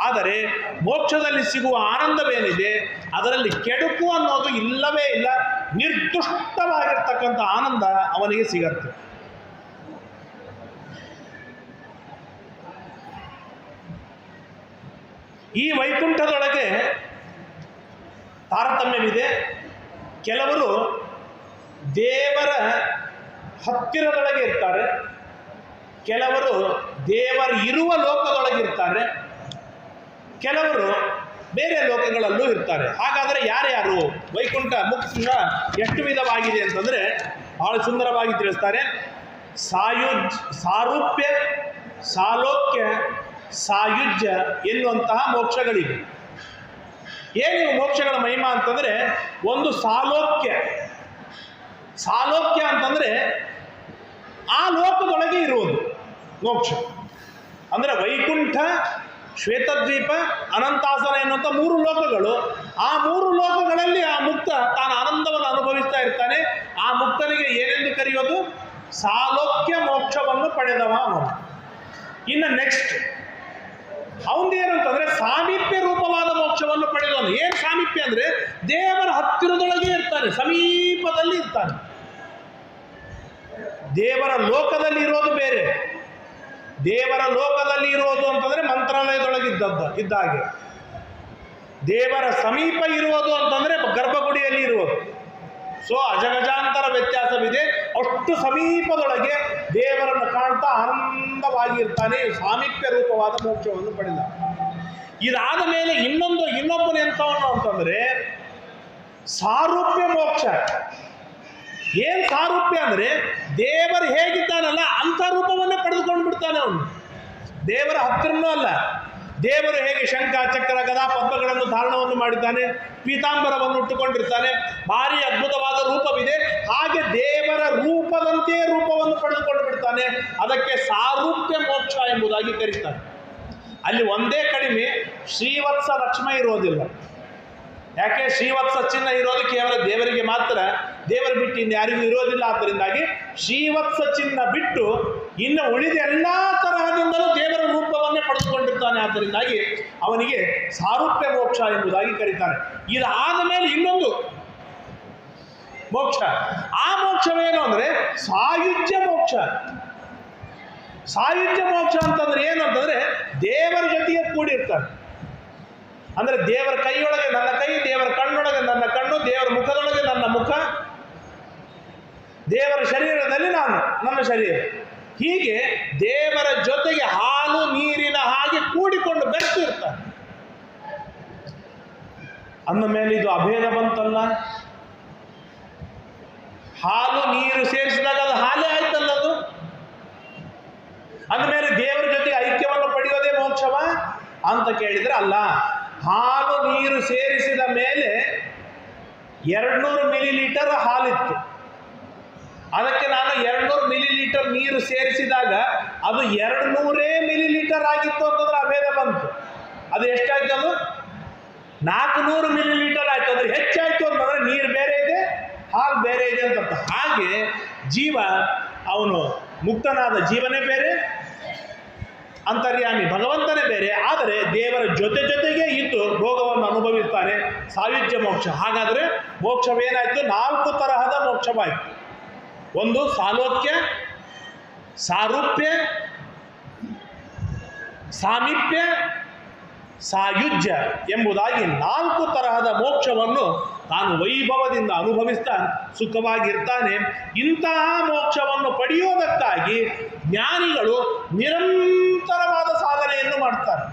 ಆದರೆ ಮೋಕ್ಷದಲ್ಲಿ ಸಿಗುವ ಆನಂದವೇನಿದೆ ಅದರಲ್ಲಿ ಕೆಡುಕು ಅನ್ನೋದು ಇಲ್ಲವೇ ಇಲ್ಲ. ನಿರ್ದುಷ್ಟವಾಗಿರ್ತಕ್ಕಂಥ ಆನಂದ ಅವನಿಗೆ ಸಿಗತ್ತೆ. ಈ ವೈಕುಂಠದೊಳಗೆ ತಾರತಮ್ಯವಿದೆ. ಕೆಲವರು ದೇವರ ಹತ್ತಿರದೊಳಗೆ ಇರ್ತಾರೆ, ಕೆಲವರು ದೇವರು ಇರುವ ಲೋಕದೊಳಗಿರ್ತಾರೆ, ಕೆಲವರು ಬೇರೆ ಲೋಕಗಳಲ್ಲೂ ಇರ್ತಾರೆ. ಹಾಗಾದರೆ ಯಾರ್ಯಾರು? ವೈಕುಂಠ ಮುಕ್ತ ಎಷ್ಟು ವಿಧವಾಗಿದೆ ಅಂತಂದರೆ ಬಹಳ ಸುಂದರವಾಗಿ ತಿಳಿಸ್ತಾರೆ. ಸಾರೂಪ್ಯ, ಸಾಲೋಕ್ಯ, ಸಾಯುಜ್ಯ ಎನ್ನುವಂತಹ ಮೋಕ್ಷಗಳಿವೆ. ಏನಿವು ಮೋಕ್ಷಗಳ ಮಹಿಮಾ ಅಂತಂದರೆ, ಒಂದು ಸಾಲೋಕ್ಯ. ಸಾಲೋಕ್ಯ ಅಂತಂದರೆ ಆ ಲೋಕದೊಳಗೆ ಇರುವುದು ಮೋಕ್ಷ. ಅಂದರೆ ವೈಕುಂಠ, ಶ್ವೇತದ್ವೀಪ, ಅನಂತಾಸನ ಎನ್ನುವಂಥ 3 ಲೋಕಗಳು. ಆ 3 ಲೋಕಗಳಲ್ಲಿ ಆ ಮುಕ್ತ ತಾನು ಆನಂದವನ್ನು ಅನುಭವಿಸ್ತಾ ಇರ್ತಾನೆ. ಆ ಮುಕ್ತನಿಗೆ ಏನೆಂದು ಕರೆಯೋದು? ಸಾಲೋಕ್ಯ ಮೋಕ್ಷವನ್ನು ಪಡೆದವ ಅವನು. ಇನ್ನು ನೆಕ್ಸ್ಟ್ ಅವನದೇನಂತಂದ್ರೆ ಸಾಮೀಪ್ಯ ರೂಪವಾದ ಮೋಕ್ಷವನ್ನು ಪಡೆದವನು. ಏನು ಸಾಮೀಪ್ಯ ಅಂದರೆ ದೇವರ ಹತ್ತಿರದೊಳಗೆ ಇರ್ತಾನೆ, ಸಮೀಪದಲ್ಲಿ ಇರ್ತಾನೆ. ದೇವರ ಲೋಕದಲ್ಲಿ ಇರೋದು ಬೇರೆ. ದೇವರ ಲೋಕದಲ್ಲಿ ಇರೋದು ಅಂತಂದ್ರೆ ಮಂತ್ರಾಲಯದೊಳಗಿದ್ದ ಹಾಗೆ. ದೇವರ ಸಮೀಪ ಇರುವುದು ಅಂತಂದ್ರೆ ಗರ್ಭಗುಡಿಯಲ್ಲಿ ಇರುವುದು. ಸೊ ಅಜಗಜಾಂತರ ವ್ಯತ್ಯಾಸವಿದೆ. ಅಷ್ಟು ಸಮೀಪದೊಳಗೆ ದೇವರನ್ನು ಕಾಣ್ತಾ ಆನಂದವಾಗಿ ಇರ್ತಾನೆ. ಸಾಮೀಪ್ಯ ರೂಪವಾದ ಮೋಕ್ಷವನ್ನು ಪಡೆದ. ಇದಾದ ಮೇಲೆ ಇನ್ನೊಬ್ಬನ ಎಂಥವನು ಅಂತಂದ್ರೆ ಸಾರೂಪ್ಯ ಮೋಕ್ಷ. ಏನ್ ಸಾರೂಪ್ಯ ಅಂದ್ರೆ ದೇವರು ಹೇಗಿದ್ದಾನಲ್ಲ ಅಂಥ ರೂಪವನ್ನೇ ಪಡೆದುಕೊಂಡು ಬಿಡ್ತಾನೆ ಅವನು. ದೇವರ ಹತ್ತಿರನೂ ಅಲ್ಲ, ದೇವರು ಹೇಗೆ ಶಂಖ, ಚಕ್ರ, ಗದಾ, ಪದ್ಮಗಳನ್ನು ಧಾರಣವನ್ನು ಮಾಡಿದ್ದಾನೆ, ಪೀತಾಂಬರವನ್ನು ಉಟ್ಟುಕೊಂಡಿರ್ತಾನೆ, ಭಾರಿ ಅದ್ಭುತವಾದ ರೂಪವಿದೆ. ಹಾಗೆ ದೇವರ ರೂಪದಂತೆ ರೂಪವನ್ನು ಪಡೆದುಕೊಂಡು ಬಿಡ್ತಾನೆ. ಅದಕ್ಕೆ ಸಾರೂಪ್ಯ ಮೋಕ್ಷ ಎಂಬುದಾಗಿ ಕರೀತಾರೆ. ಅಲ್ಲಿ ಒಂದೇ ಕಡಿಮೆ ಶ್ರೀವತ್ಸ ಲಕ್ಷ್ಮ ಇರೋದಿಲ್ಲ. ಯಾಕೆ? ಶ್ರೀವತ್ಸ ಚಿಹ್ನ ಇರೋದು ಕೇವಲ ದೇವರಿಗೆ ಮಾತ್ರ, ದೇವರ ಬಿಟ್ಟು ಇನ್ನು ಯಾರಿಗೂ ಇರೋದಿಲ್ಲ. ಆದ್ದರಿಂದಾಗಿ ಶ್ರೀವತ್ಸ ಚಿಹ್ನ ಬಿಟ್ಟು ಇನ್ನು ಉಳಿದ ಎಲ್ಲ ತರಹದಿಂದಲೂ ದೇವರ ರೂಪವನ್ನೇ ಪಡೆದುಕೊಂಡಿರ್ತಾನೆ. ಆದ್ದರಿಂದಾಗಿ ಅವನಿಗೆ ಸಾರೂಪ್ಯ ಮೋಕ್ಷ ಎಂಬುದಾಗಿ ಕರೀತಾರೆ. ಇದಾದ ಮೇಲೆ ಇನ್ನೊಂದು ಮೋಕ್ಷ. ಆ ಮೋಕ್ಷವೇನು ಅಂದರೆ ಸಾಯುಜ್ಯ ಮೋಕ್ಷ. ಸಾಯುಜ್ಯ ಮೋಕ್ಷ ಅಂತಂದ್ರೆ ಏನು ಅಂತಂದ್ರೆ ದೇವರ ಜೊತೆಗೆ ಕೂಡಿರ್ತಾನೆ. ಅಂದರೆ ದೇವರ ಕೈಯೊಳಗೆ ನನ್ನ ಕೈ, ದೇವರ ಕಣ್ಣೊಳಗೆ ನನ್ನ ಕಣ್ಣು, ದೇವರ ಮುಖದೊಳಗೆ ನನ್ನ ಮುಖ, ದೇವರ ಶರೀರದಲ್ಲಿ ನನ್ನ ಶರೀರ. ಹೀಗೆ ದೇವರ ಜೊತೆಗೆ ಹಾಲು ನೀರಿನ ಹಾಗೆ ಕೂಡಿಕೊಂಡು ಬೆರೆತು ಇರ್ತಾನೆ. ಅಂದ ಮೇಲೆ ಇದು ಅಭೇದ ಬಂತಲ್ಲ. ಹಾಲು ನೀರು ಸೇರಿಸಿದಾಗ ಅದು ಹಾಲೇ ಆಯ್ತಲ್ಲ. ಅದು ಅಂದಮೇಲೆ ದೇವರ ಜೊತೆಗೆ ಐಕ್ಯವನ್ನು ಪಡೆಯೋದೇ ಮೋಕ್ಷವ? ಅಂತ ಕೇಳಿದರೆ ಅಲ್ಲ, ಹಾಲು ನೀರು ಸೇರಿಸಿದ ಮೇಲೆ 200 ಮಿಲಿಲೀಟರ್ ಹಾಲಿತ್ತು. ಅದಕ್ಕೆ ನಾನು 200 ಮಿಲಿಲೀಟರ್ ನೀರು ಸೇರಿಸಿದಾಗ ಅದು 200 ಮಿಲಿಲೀಟರ್ ಆಗಿತ್ತು ಅಂತಂದ್ರೆ ಅಭೇದ ಬಂತು. ಅದು ಎಷ್ಟಾಯ್ತು? ಅದು 400 ಮಿಲಿಲೀಟರ್ ಆಯ್ತು. ಅದು ಹೆಚ್ಚಾಯ್ತು ಅಂತಂದ್ರೆ ನೀರು ಬೇರೆ ಇದೆ, ಹಾಲು ಬೇರೆ ಇದೆ ಅಂತ. ಹಾಗೆ ಜೀವ, ಅವನು ಮುಕ್ತನಾದ ಜೀವನೇ ಬೇರೆ, ಅಂತರ್ಯಾಮಿ ಭಗವಂತನೇ ಬೇರೆ, ಆದರೆ ದೇವರ ಜೊತೆಗೆ ಇದ್ದು ಭೋಗವನ್ನು ಅನುಭವಿಸ್ತಾನೆ, ಸಾಯುಜ್ಯ ಮೋಕ್ಷ. ಹಾಗಾದರೆ ಮೋಕ್ಷವೇನಾಯಿತು? 4 ತರಹದ ಮೋಕ್ಷವಾಯಿತು. ಒಂದು ಸಾಲೋಕ್ಯ, ಸಾರೂಪ್ಯ, ಸಾಮೀಪ್ಯ, ಸಾಯುಜ್ಯ ಎಂಬುದಾಗಿ 4 ತರಹದ ಮೋಕ್ಷವನ್ನು ತಾನು ವೈಭವದಿಂದ ಅನುಭವಿಸ್ತಾ ಸುಖವಾಗಿರ್ತಾನೆ. ಇಂತಹ ಮೋಕ್ಷವನ್ನು ಪಡೆಯುವುದಕ್ಕಾಗಿ ಜ್ಞಾನಿಗಳು ನಿರಂತರವಾದ ಸಾಧನೆಯನ್ನು ಮಾಡ್ತಾರೆ.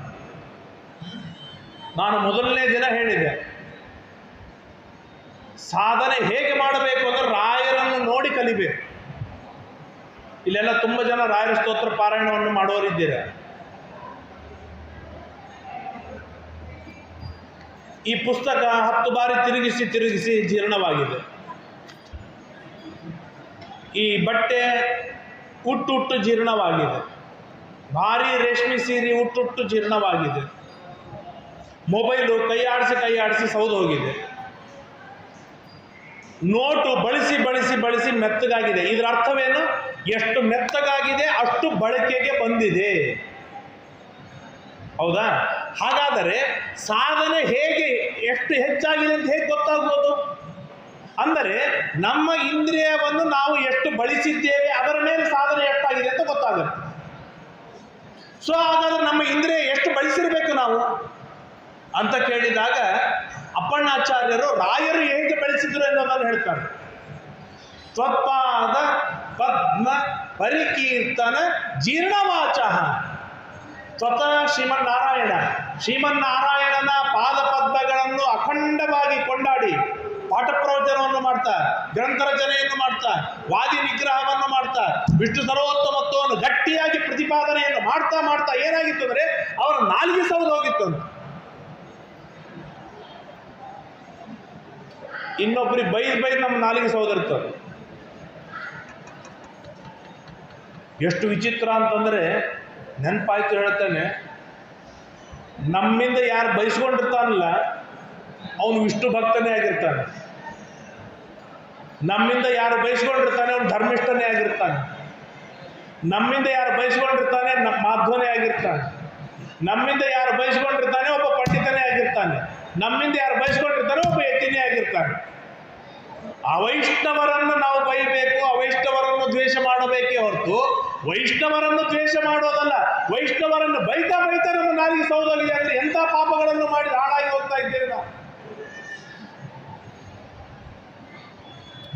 ನಾನು ಮೊದಲನೇ ದಿನ ಹೇಳಿದೆ, ಸಾಧನೆ ಹೇಗೆ ಮಾಡಬೇಕು ಅಂದರೆ ರಾಯರನ್ನು ನೋಡಿ ಕಲಿಬೇಕು. ಇಲ್ಲೆಲ್ಲ ತುಂಬ ಜನ ರಾಯರ ಸ್ತೋತ್ರ ಪಾರಾಯಣವನ್ನು ಮಾಡೋರಿದ್ದೀರ. ಈ ಪುಸ್ತಕ 10 ಬಾರಿ ತಿರುಗಿಸಿ ಜೀರ್ಣವಾಗಿದೆ. ಈ ಬಟ್ಟೆ ಉಟ್ಟು ಜೀರ್ಣವಾಗಿದೆ. ಭಾರಿ ರೇಷ್ಮೆ ಸೀರೆ ಉಟ್ಟು ಜೀರ್ಣವಾಗಿದೆ. ಮೊಬೈಲು ಕೈ ಆಡಿಸಿ ಸೌದು ಹೋಗಿದೆ. ನೋಟು ಬಳಸಿ ಮೆತ್ತಗಾಗಿದೆ. ಇದರ ಅರ್ಥವೇನು? ಎಷ್ಟು ಮೆತ್ತಗಾಗಿದೆ ಅಷ್ಟು ಬಳಕೆಗೆ ಬಂದಿದೆ. ಹೌದಾ? ಹಾಗಾದರೆ ಸಾಧನೆ ಹೇಗೆ ಎಷ್ಟು ಹೆಚ್ಚಾಗಿದೆ ಅಂತ ಹೇಗೆ ಗೊತ್ತಾಗ್ಬೋದು? ಅಂದರೆ ನಮ್ಮ ಇಂದ್ರಿಯವನ್ನು ನಾವು ಎಷ್ಟು ಬಳಸಿದ್ದೇವೆ ಅದರ ಮೇಲೆ ಸಾಧನೆ ಎಷ್ಟಾಗಿದೆ ಅಂತ ಗೊತ್ತಾಗುತ್ತೆ. ಸೊ ಹಾಗಾದ್ರೆ ನಮ್ಮ ಇಂದ್ರಿಯ ಎಷ್ಟು ಬಳಸಿರ್ಬೇಕು ನಾವು ಅಂತ ಕೇಳಿದಾಗ ಅಪ್ಪಣ್ಣಾಚಾರ್ಯರು ರಾಯರು ಹೇಗೆ ಬೆಳೆಸಿದ್ರು ಎನ್ನುವುದನ್ನು ಹೇಳ್ತಾರೆ. ತ್ವತ್ಪಾದ ಪದ್ಮ ಪರಿಕೀರ್ತನ ಜೀರ್ಣವಾಚ. ಸ್ವತಃ ಶ್ರೀಮನ್ನಾರಾಯಣನ ಪಾದ ಪದ್ಮಗಳನ್ನು ಅಖಂಡವಾಗಿ ಕೊಂಡಾಡಿ ಪಾಠ ಪ್ರವಚನವನ್ನು ಮಾಡ್ತಾ, ಗ್ರಂಥ ರಚನೆಯನ್ನು ಮಾಡ್ತಾ, ವಾದಿ ನಿಗ್ರಹವನ್ನು ಮಾಡ್ತಾ, ವಿಷ್ಣು ಸರ್ವೋತ್ತಮತ್ವವನ್ನು ಗಟ್ಟಿಯಾಗಿ ಪ್ರತಿಪಾದನೆಯನ್ನು ಮಾಡ್ತಾ ಏನಾಗಿತ್ತು ಅಂದರೆ ಅವರ ನಾಲಿಗೆ ಸೌದು ಹೋಗಿತ್ತು ಅಂತ. ಇನ್ನೊಬ್ಬರಿಗೆ ಬೈದು ನಮ್ಮ ನಾಲಿಗೆ ಸೌದಿರ್ತದೆ. ಎಷ್ಟು ವಿಚಿತ್ರ ಅಂತಂದರೆ, ನೆನಪಾಯ್ತು ಹೇಳ್ತಾನೆ, ನಮ್ಮಿಂದ ಯಾರು ಬಯಸ್ಕೊಂಡಿರ್ತಾನಲ್ಲ ಅವನು ವಿಷ್ಣು ಭಕ್ತನೇ ಆಗಿರ್ತಾನೆ. ನಮ್ಮಿಂದ ಯಾರು ಬಯಸ್ಕೊಂಡಿರ್ತಾನೆ ಅವನು ಧರ್ಮಿಷ್ಠನೇ ಆಗಿರ್ತಾನೆ. ನಮ್ಮಿಂದ ಯಾರು ಬಯಸ್ಕೊಂಡಿರ್ತಾನೆ ಮಾಧ್ವನೇ ಆಗಿರ್ತಾನೆ. ನಮ್ಮಿಂದ ಯಾರು ಬಯಸ್ಕೊಂಡಿರ್ತಾನೆ ಒಬ್ಬ ಪಂಡಿತನೇ ಆಗಿರ್ತಾನೆ. ನಮ್ಮಿಂದ ಯಾರು ಬಯಸ್ಕೊಂಡಿರ್ತಾನೆ ಒಬ್ಬ ಯತಿನೇ ಆಗಿರ್ತಾನೆ. ಅವೈಷ್ಣವರನ್ನು ನಾವು ಬೈಬೇಕು, ಅವೈಷ್ಣವರನ್ನು ದ್ವೇಷ ಮಾಡಬೇಕೇ ಹೊರತು ವೈಷ್ಣವರನ್ನು ದ್ವೇಷ ಮಾಡೋದಲ್ಲ. ವೈಷ್ಣವರನ್ನು ಬೈತಾ ನಮ್ಮ ನಾಲಿಗೆ ಸೌದೋಗಿದೆ ಅಂದರೆ ಎಂಥ ಪಾಪಗಳನ್ನು ಮಾಡಿ ಹಾಳಾಗಿ ಹೋಗ್ತಾ ಇದ್ದೇವೆ ನಾವು.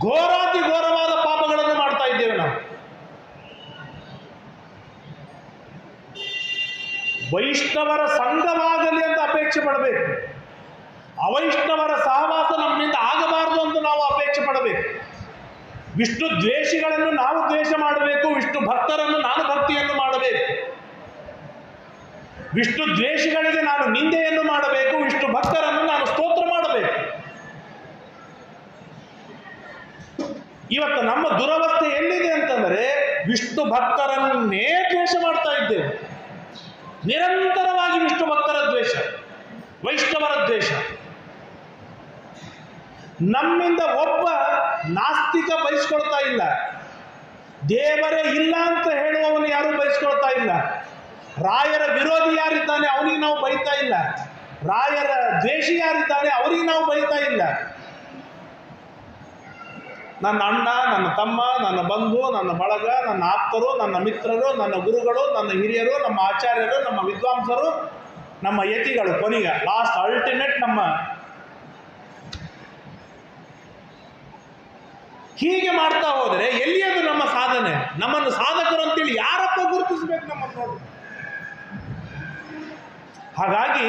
ಘೋರಾತಿ ಘೋರವಾದ ಪಾಪಗಳನ್ನು ಮಾಡ್ತಾ ಇದ್ದೇವೆ ನಾವು. ವೈಷ್ಣವರ ಸಂಘವಾಗಲಿ ಅಂತ ಅಪೇಕ್ಷೆ ಪಡಬೇಕು. ಅವೈಷ್ಣವರ ಸಹವಾಸ ನಮ್ಮಿಂದ ಆಗಬಾರದು ಅಂತ ನಾವು ಅಪೇಕ್ಷೆ ಪಡಬೇಕು. ವಿಷ್ಣು ದ್ವೇಷಿಗಳನ್ನು ನಾವು ದ್ವೇಷ ಮಾಡಬೇಕು, ವಿಷ್ಣು ಭಕ್ತರನ್ನು ನಾನು ಭಕ್ತಿಯನ್ನು ಮಾಡಬೇಕು. ವಿಷ್ಣು ದ್ವೇಷಿಗಳಿಗೆ ನಾನು ನಿಂದೆಯನ್ನು ಮಾಡಬೇಕು, ವಿಷ್ಣು ಭಕ್ತರನ್ನು ನಾನು ಸ್ತೋತ್ರ ಮಾಡಬೇಕು. ಇವತ್ತು ನಮ್ಮ ದುರವಸ್ಥೆ ಎಲ್ಲಿದೆ ಅಂತಂದರೆ ವಿಷ್ಣು ಭಕ್ತರನ್ನೇ ದ್ವೇಷ ಮಾಡ್ತಾ ಇದ್ದೇವೆ. ನಿರಂತರವಾಗಿ ವಿಷ್ಣು ಭಕ್ತರ ದ್ವೇಷ, ವೈಷ್ಣವರ ದ್ವೇಷ. ನಮ್ಮಿಂದ ಒಬ್ಬ ನಾಸ್ತಿಕ ಬಯಸ್ಕೊಳ್ತಾ ಇಲ್ಲ. ದೇವರೇ ಇಲ್ಲ ಅಂತ ಹೇಳುವವನು ಯಾರೂ ಬಯಸ್ಕೊಳ್ತಾ ಇಲ್ಲ. ರಾಯರ ವಿರೋಧಿ ಯಾರಿದ್ದಾನೆ ಅವನಿಗೆ ನಾವು ಬೈತಾ ಇಲ್ಲ. ರಾಯರ ದ್ವೇಷಿ ಯಾರಿದ್ದಾನೆ ಅವರಿಗೆ ನಾವು ಬೈತಾ ಇಲ್ಲ. ನನ್ನ ಅಣ್ಣ, ನನ್ನ ತಮ್ಮ, ನನ್ನ ಬಂಧು, ನನ್ನ ಬಳಗ, ನನ್ನ ಆಪ್ತರು, ನನ್ನ ಮಿತ್ರರು, ನನ್ನ ಗುರುಗಳು, ನನ್ನ ಹಿರಿಯರು, ನಮ್ಮ ಆಚಾರ್ಯರು, ನಮ್ಮ ವಿದ್ವಾಂಸರು, ನಮ್ಮ ಯತಿಗಳು, ಕೊನೆಗೆ ಲಾಸ್ಟ್ ಅಲ್ಟಿಮೇಟ್ ನಮ್ಮ. ಹೀಗೆ ಮಾಡ್ತಾ ಹೋದರೆ ಎಲ್ಲಿಯದು ನಮ್ಮ ಸಾಧನೆ? ನಮ್ಮನ್ನು ಸಾಧಕರು ಅಂತೇಳಿ ಯಾರಪ್ಪ ಗುರುತಿಸ್ಬೇಕು ನಮ್ಮನ್ನು ನೋಡಿ. ಹಾಗಾಗಿ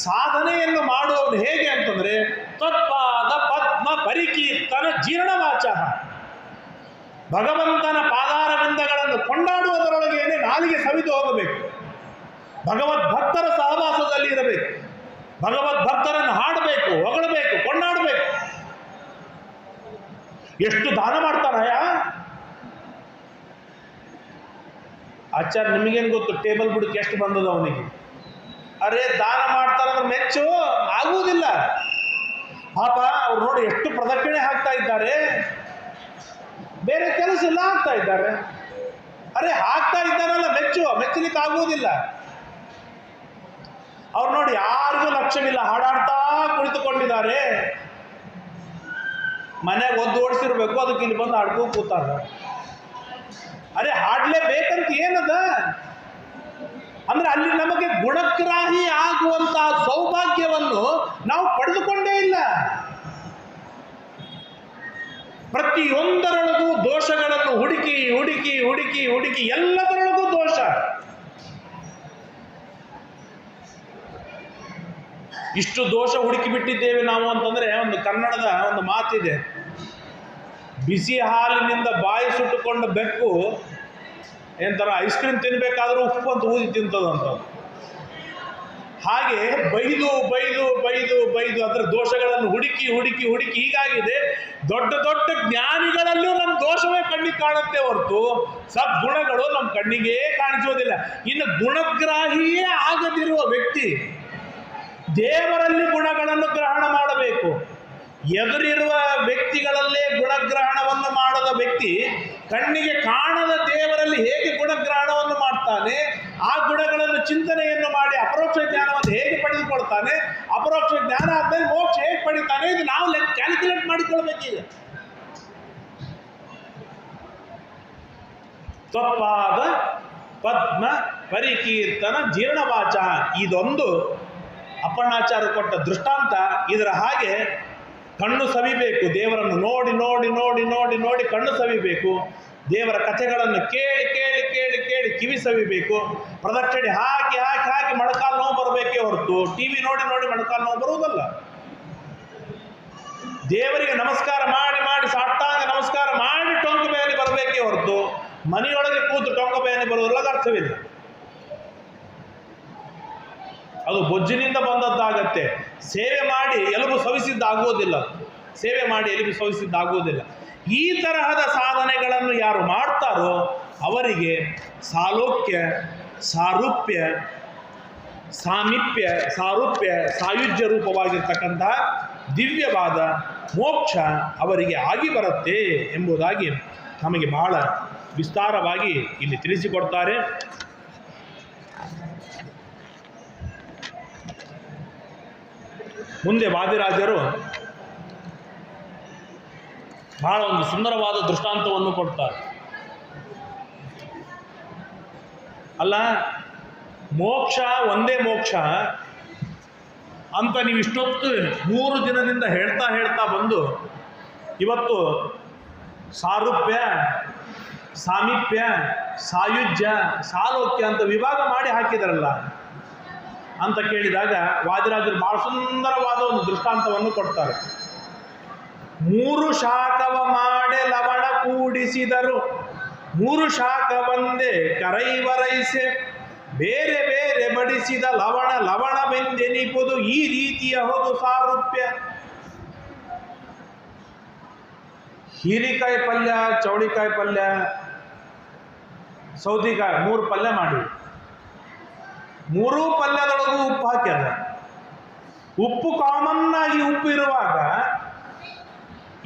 ಸಾಧನೆಯನ್ನು ಮಾಡುವುದು ಹೇಗೆ ಅಂತಂದರೆ ತ್ವತ್ಪಾದ ಪದ್ಮ ಪರಿಕೀರ್ತನ ಜೀರ್ಣವಾಚ. ಭಗವಂತನ ಪಾದಾರವಿಂದಗಳನ್ನು ಕೊಂಡಾಡುವುದರೊಳಗೇನೆ ನಾಲಿಗೆ ಸವಿದು ಹೋಗಬೇಕು. ಭಗವದ್ಭಕ್ತರ ಸಹವಾಸದಲ್ಲಿ ಇರಬೇಕು, ಭಗವದ್ಭಕ್ತರನ್ನು ಹಾಡಬೇಕು, ಹೊಗಳಬೇಕು, ಕೊಂಡಾಡಬೇಕು. ಎಷ್ಟು ದಾನ ಮಾಡ್ತಾರಯ್ಯ ಆಚಾರ್ಯ, ನಿಮಗೇನು ಗೊತ್ತು ಟೇಬಲ್ ಬುಡಕ್ಕೆ ಎಷ್ಟು ಬಂದದ ಅವನಿಗೆ? ಅರೆ ದಾನ ಮಾಡ್ತಾರಂದ್ರೆ ಮೆಚ್ಚು ಆಗುವುದಿಲ್ಲ ಪಾಪ. ಅವ್ರು ನೋಡಿ ಎಷ್ಟು ಪ್ರದಕ್ಷಿಣೆ ಹಾಕ್ತಾ ಇದ್ದಾರೆ, ಬೇರೆ ಕೆಲಸ ಇಲ್ಲ ಹಾಕ್ತಾ ಇದ್ದಾರೆ. ಅರೆ ಹಾಕ್ತಾ ಇದ್ದಾರಲ್ಲ ಮೆಚ್ಚಲಿಕ್ಕೆ ಆಗುವುದಿಲ್ಲ. ಅವ್ರು ನೋಡಿ ಯಾರಿಗೂ ಲಕ್ಷ್ಯವಿಲ್ಲ, ಹಾಡಾಡ್ತಾ ಕುಳಿತುಕೊಂಡಿದ್ದಾರೆ. ಮನೆಗೆ ಒದ್ದು ಓಡಿಸಿರ್ಬೇಕು, ಅದಕ್ಕೆ ಇಲ್ಲಿ ಬಂದು ಹಾಡ್ಕೋ ಕೂತಾರ. ಅರೆ ಹಾಡ್ಲೇಬೇಕಂತ ಏನದ ಅಂದ್ರೆ ಅಲ್ಲಿ ನಮಗೆ ಗುಣಗ್ರಾಹಿ ಆಗುವಂತಹ ಸೌಭಾಗ್ಯವನ್ನು ನಾವು ಪಡೆದುಕೊಂಡೇ ಇಲ್ಲ. ಪ್ರತಿಯೊಂದರೊಳಗೂ ದೋಷಗಳನ್ನು ಹುಡುಕಿ ಹುಡುಕಿ ಹುಡುಕಿ ಹುಡುಕಿ ಎಲ್ಲದರೊಳಗೂ ದೋಷ. ಇಷ್ಟು ದೋಷ ಹುಡುಕಿ ಬಿಟ್ಟಿದ್ದೇವೆ ನಾವು ಅಂತಂದ್ರೆ, ಒಂದು ಕನ್ನಡದ ಒಂದು ಮಾತಿದೆ, ಬಿಸಿ ಹಾಲಿನಿಂದ ಬಾಯಿ ಸುಟ್ಟುಕೊಂಡ ಬೆಕ್ಕು ಏನಂತಾರ ಐಸ್ ಕ್ರೀಮ್ ತಿನ್ಬೇಕಾದ್ರೂ ಉಪ್ಪು ಅಂತ ಊದಿ ತಿಂತದಂತ. ಹಾಗೆ ಬೈದು ಬೈದು ಬೈದು ಬೈದು ಅದರ ದೋಷಗಳನ್ನು ಹುಡುಕಿ ಹುಡುಕಿ ಹುಡುಕಿ ಹೀಗಾಗಿದೆ. ದೊಡ್ಡ ದೊಡ್ಡ ಜ್ಞಾನಿಗಳಲ್ಲೂ ನಮ್ಮ ದೋಷವೇ ಕಣ್ಣಿಗೆ ಕಾಣುತ್ತೆ ಹೊರತು ಸದ್ಗುಣಗಳು ನಮ್ಮ ಕಣ್ಣಿಗೆ ಕಾಣಿಸೋದಿಲ್ಲ. ಇನ್ನು ಗುಣಗ್ರಾಹಿಯೇ ಆಗದಿರುವ ವ್ಯಕ್ತಿ ದೇವರಲ್ಲಿ ಗುಣಗಳನ್ನು ಗ್ರಹಣ ಮಾಡಬೇಕು. ಎದುರಿರುವ ವ್ಯಕ್ತಿಗಳಲ್ಲೇ ಗುಣಗ್ರಹಣವನ್ನು ಮಾಡದ ವ್ಯಕ್ತಿ ಕಣ್ಣಿಗೆ ಕಾಣದ ದೇವರಲ್ಲಿ ಹೇಗೆ ಗುಣಗ್ರಹಣವನ್ನು ಮಾಡ್ತಾನೆ, ಆ ಗುಣಗಳನ್ನು ಚಿಂತನೆಯನ್ನು ಮಾಡಿ ಅಪರೋಕ್ಷ ಜ್ಞಾನವನ್ನು ಹೇಗೆ ಪಡೆದುಕೊಳ್ತಾನೆ, ಅಪರೋಕ್ಷ ಜ್ಞಾನ ಆದ್ಮೇಲೆ ಮೋಕ್ಷ ಹೇಗೆ ಪಡಿತಾನೆ, ಇದು ನಾವು ಕ್ಯಾಲ್ಕುಲೇಟ್ ಮಾಡಿಕೊಳ್ಬೇಕೀಗ. ತ್ವತ್ಪಾದ ಪದ್ಮ ಪರಿಕೀರ್ತನ ಜೀರ್ಣವಾಚ, ಇದೊಂದು ಅಪ್ಪಣ್ಣಾಚಾರ್ಯ ಕೊಟ್ಟ ದೃಷ್ಟಾಂತ. ಇದರ ಹಾಗೆ ಕಣ್ಣು ಸವಿಬೇಕು, ದೇವರನ್ನು ನೋಡಿ ನೋಡಿ ನೋಡಿ ನೋಡಿ ನೋಡಿ ಕಣ್ಣು ಸವಿಬೇಕು, ದೇವರ ಕಥೆಗಳನ್ನು ಕೇಳಿ ಕೇಳಿ ಕೇಳಿ ಕೇಳಿ ಕಿವಿ ಸವಿಬೇಕು, ಪ್ರದಕ್ಷಿಣೆ ಹಾಕಿ ಹಾಕಿ ಹಾಕಿ ಮೊಣಕಾಲು ನೋವು ಬರಬೇಕೇ ಹೊರತು ಟಿವಿ ನೋಡಿ ನೋಡಿ ಮೊಣಕಾಲು ನೋವು ಬರುವುದಲ್ಲ. ದೇವರಿಗೆ ನಮಸ್ಕಾರ ಮಾಡಿ ಮಾಡಿ ಸಾಷ್ಟಾಂಗ ನಮಸ್ಕಾರ ಮಾಡಿ ಟೊಂಕ ಬೇನೆ ಬರಬೇಕೇ ಹೊರತು ಮನೆಯೊಳಗೆ ಕೂತು ಟೊಂಕ ಬೇನೆ ಬರುವುದಲ್ಲ, ಅರ್ಥವಿಲ್ಲ. ಅದು ಬೊಜ್ಜಿನಿಂದ ಬಂದದ್ದಾಗತ್ತೆ. ಸೇವೆ ಮಾಡಿ ಎಲುಬು ಸವಿಸಿದ್ದಾಗುವುದಿಲ್ಲ, ಸೇವೆ ಮಾಡಿ ಎಲುಬು ಸವಿಸಿದ್ದಾಗುವುದಿಲ್ಲ. ಈ ತರಹದ ಸಾಧನೆಗಳನ್ನು ಯಾರು ಮಾಡ್ತಾರೋ ಅವರಿಗೆ ಸಾಲೋಕ್ಯ, ಸಾರೂಪ್ಯ, ಸಾಮೀಪ್ಯ, ಸಾರೂಪ್ಯ, ಸಾಯುಜ್ಯ ರೂಪವಾಗಿರ್ತಕ್ಕಂತಹ ದಿವ್ಯವಾದ ಮೋಕ್ಷ ಅವರಿಗೆ ಆಗಿ ಬರುತ್ತೆ ಎಂಬುದಾಗಿ ನಮಗೆ ಬಹಳ ವಿಸ್ತಾರವಾಗಿ ಇಲ್ಲಿ ತಿಳಿಸಿಕೊಡ್ತಾರೆ. ಮುಂದೆ ವಾದಿರಾಜರು ಬಹಳ ಒಂದು ಸುಂದರವಾದ ದೃಷ್ಟಾಂತವನ್ನು ಕೊಡ್ತಾರೆ. ಅಲ್ಲ, ಮೋಕ್ಷ ಒಂದೇ ಮೋಕ್ಷ ಅಂತ ನೀವು ಇಷ್ಟೊತ್ತು 3 ದಿನದಿಂದ ಹೇಳ್ತಾ ಹೇಳ್ತಾ ಬಂದು ಇವತ್ತು ಸಾರೂಪ್ಯ, ಸಾಮೀಪ್ಯ, ಸಾಯುಜ್ಯ, ಸಾಲೋಕ್ಯ ಅಂತ ವಿಭಾಗ ಮಾಡಿ ಹಾಕಿದಾರಲ್ಲ ಅಂತ ಕೇಳಿದಾಗ ವಾದಿರಾಜರು ಬಹಳ ಸುಂದರವಾದ ಒಂದು ದೃಷ್ಟಾಂತವನ್ನು ಕೊಡ್ತಾರೆ. 3 ಶಾಖವ ಮಾಡೆ ಲವಣ ಕೂಡಿಸಿದರು, 3 ಶಾಖವಂದೇ ಕರೈವರೈಸೆ, ಬೇರೆ ಬೇರೆ ಬಡಿಸಿದ ಲವಣ ಲವಣವೆಂದೆನಿಪುದು, ಈ ರೀತಿಯ ಹೋದು ಸಾರೂಪ್ಯ. ಹೀರಿಕಾಯಿ ಪಲ್ಯ, ಚೌಳಿಕಾಯಿ ಪಲ್ಯ, ಸೌತೆಕಾಯಿ 3 ಪಲ್ಯ ಮಾಡಿ 3 ಪಲ್ಯದೊಳಗೂ ಉಪ್ಪು ಹಾಕ್ಯದ. ಉಪ್ಪು ಕಾಮನ್ ಆಗಿ ಉಪ್ಪು ಇರುವಾಗ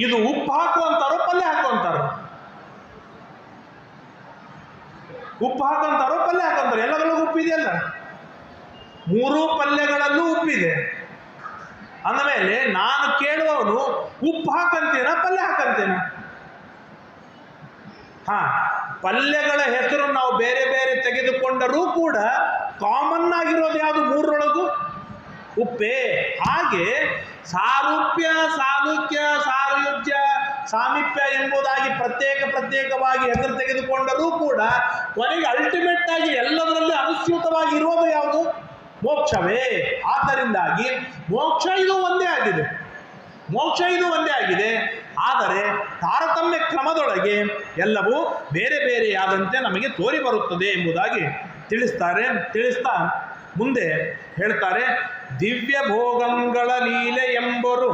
ಇದು ಉಪ್ಪು ಹಾಕುವಂತಾರೋ ಪಲ್ಯ ಹಾಕುವಂತಾರೋ? ಉಪ್ಪು ಹಾಕುವಂತಾರೋ ಪಲ್ಯ ಹಾಕುವಂತಾರೋ? ಎಲ್ಲದರೊಳಗೂ ಉಪ್ಪಿದೆಯಲ್ಲ, 3 ಪಲ್ಯಗಳಲ್ಲೂ ಉಪ್ಪಿದೆ ಅಂದಮೇಲೆ ನಾನು ಕೇಳುವವನು ಉಪ್ಪು ಹಾಕಂತೇನ ಪಲ್ಯ ಹಾಕಂತೇನ? ಪಲ್ಯಗಳ ಹೆಸರು ನಾವು ಬೇರೆ ಬೇರೆ ತೆಗೆದುಕೊಂಡರೂ ಕೂಡ ಕಾಮನ್ ಆಗಿರೋದು ಯಾವುದು? 3ರೊಳಗೂ ಉಪ್ಪೇ. ಹಾಗೆ ಸಾರೂಪ್ಯ, ಸಾಲುಕ್ಯ, ಸಾಯುಜ್ಯ, ಸಾಮೀಪ್ಯ ಎಂಬುದಾಗಿ ಪ್ರತ್ಯೇಕವಾಗಿ ಹೆಸರು ತೆಗೆದುಕೊಂಡರೂ ಕೂಡ ಕೊನೆಗೆ ಅಲ್ಟಿಮೇಟ್ ಆಗಿ ಎಲ್ಲದರಲ್ಲಿ ಅನುಸ್ಯೂತವಾಗಿ ಇರೋದು ಯಾವುದು? ಮೋಕ್ಷವೇ. ಆದ್ದರಿಂದಾಗಿ ಮೋಕ್ಷ ಇದು ಒಂದೇ ಆಗಿದೆ, ಮೋಕ್ಷ ಇದು ಒಂದೇ ಆಗಿದೆ. ಆದರೆ ತಾರತಮ್ಯ ಕ್ರಮದೊಳಗೆ ಎಲ್ಲವೂ ಬೇರೆ ಬೇರೆಯಾದಂತೆ ನಮಗೆ ತೋರಿ ಬರುತ್ತದೆ ಎಂಬುದಾಗಿ ತಿಳಿಸ್ತಾ ಮುಂದೆ ಹೇಳ್ತಾರೆ, ದಿವ್ಯ ಭೋಗಂಗಳ ಲೀಲೆ ಎಂಬರು,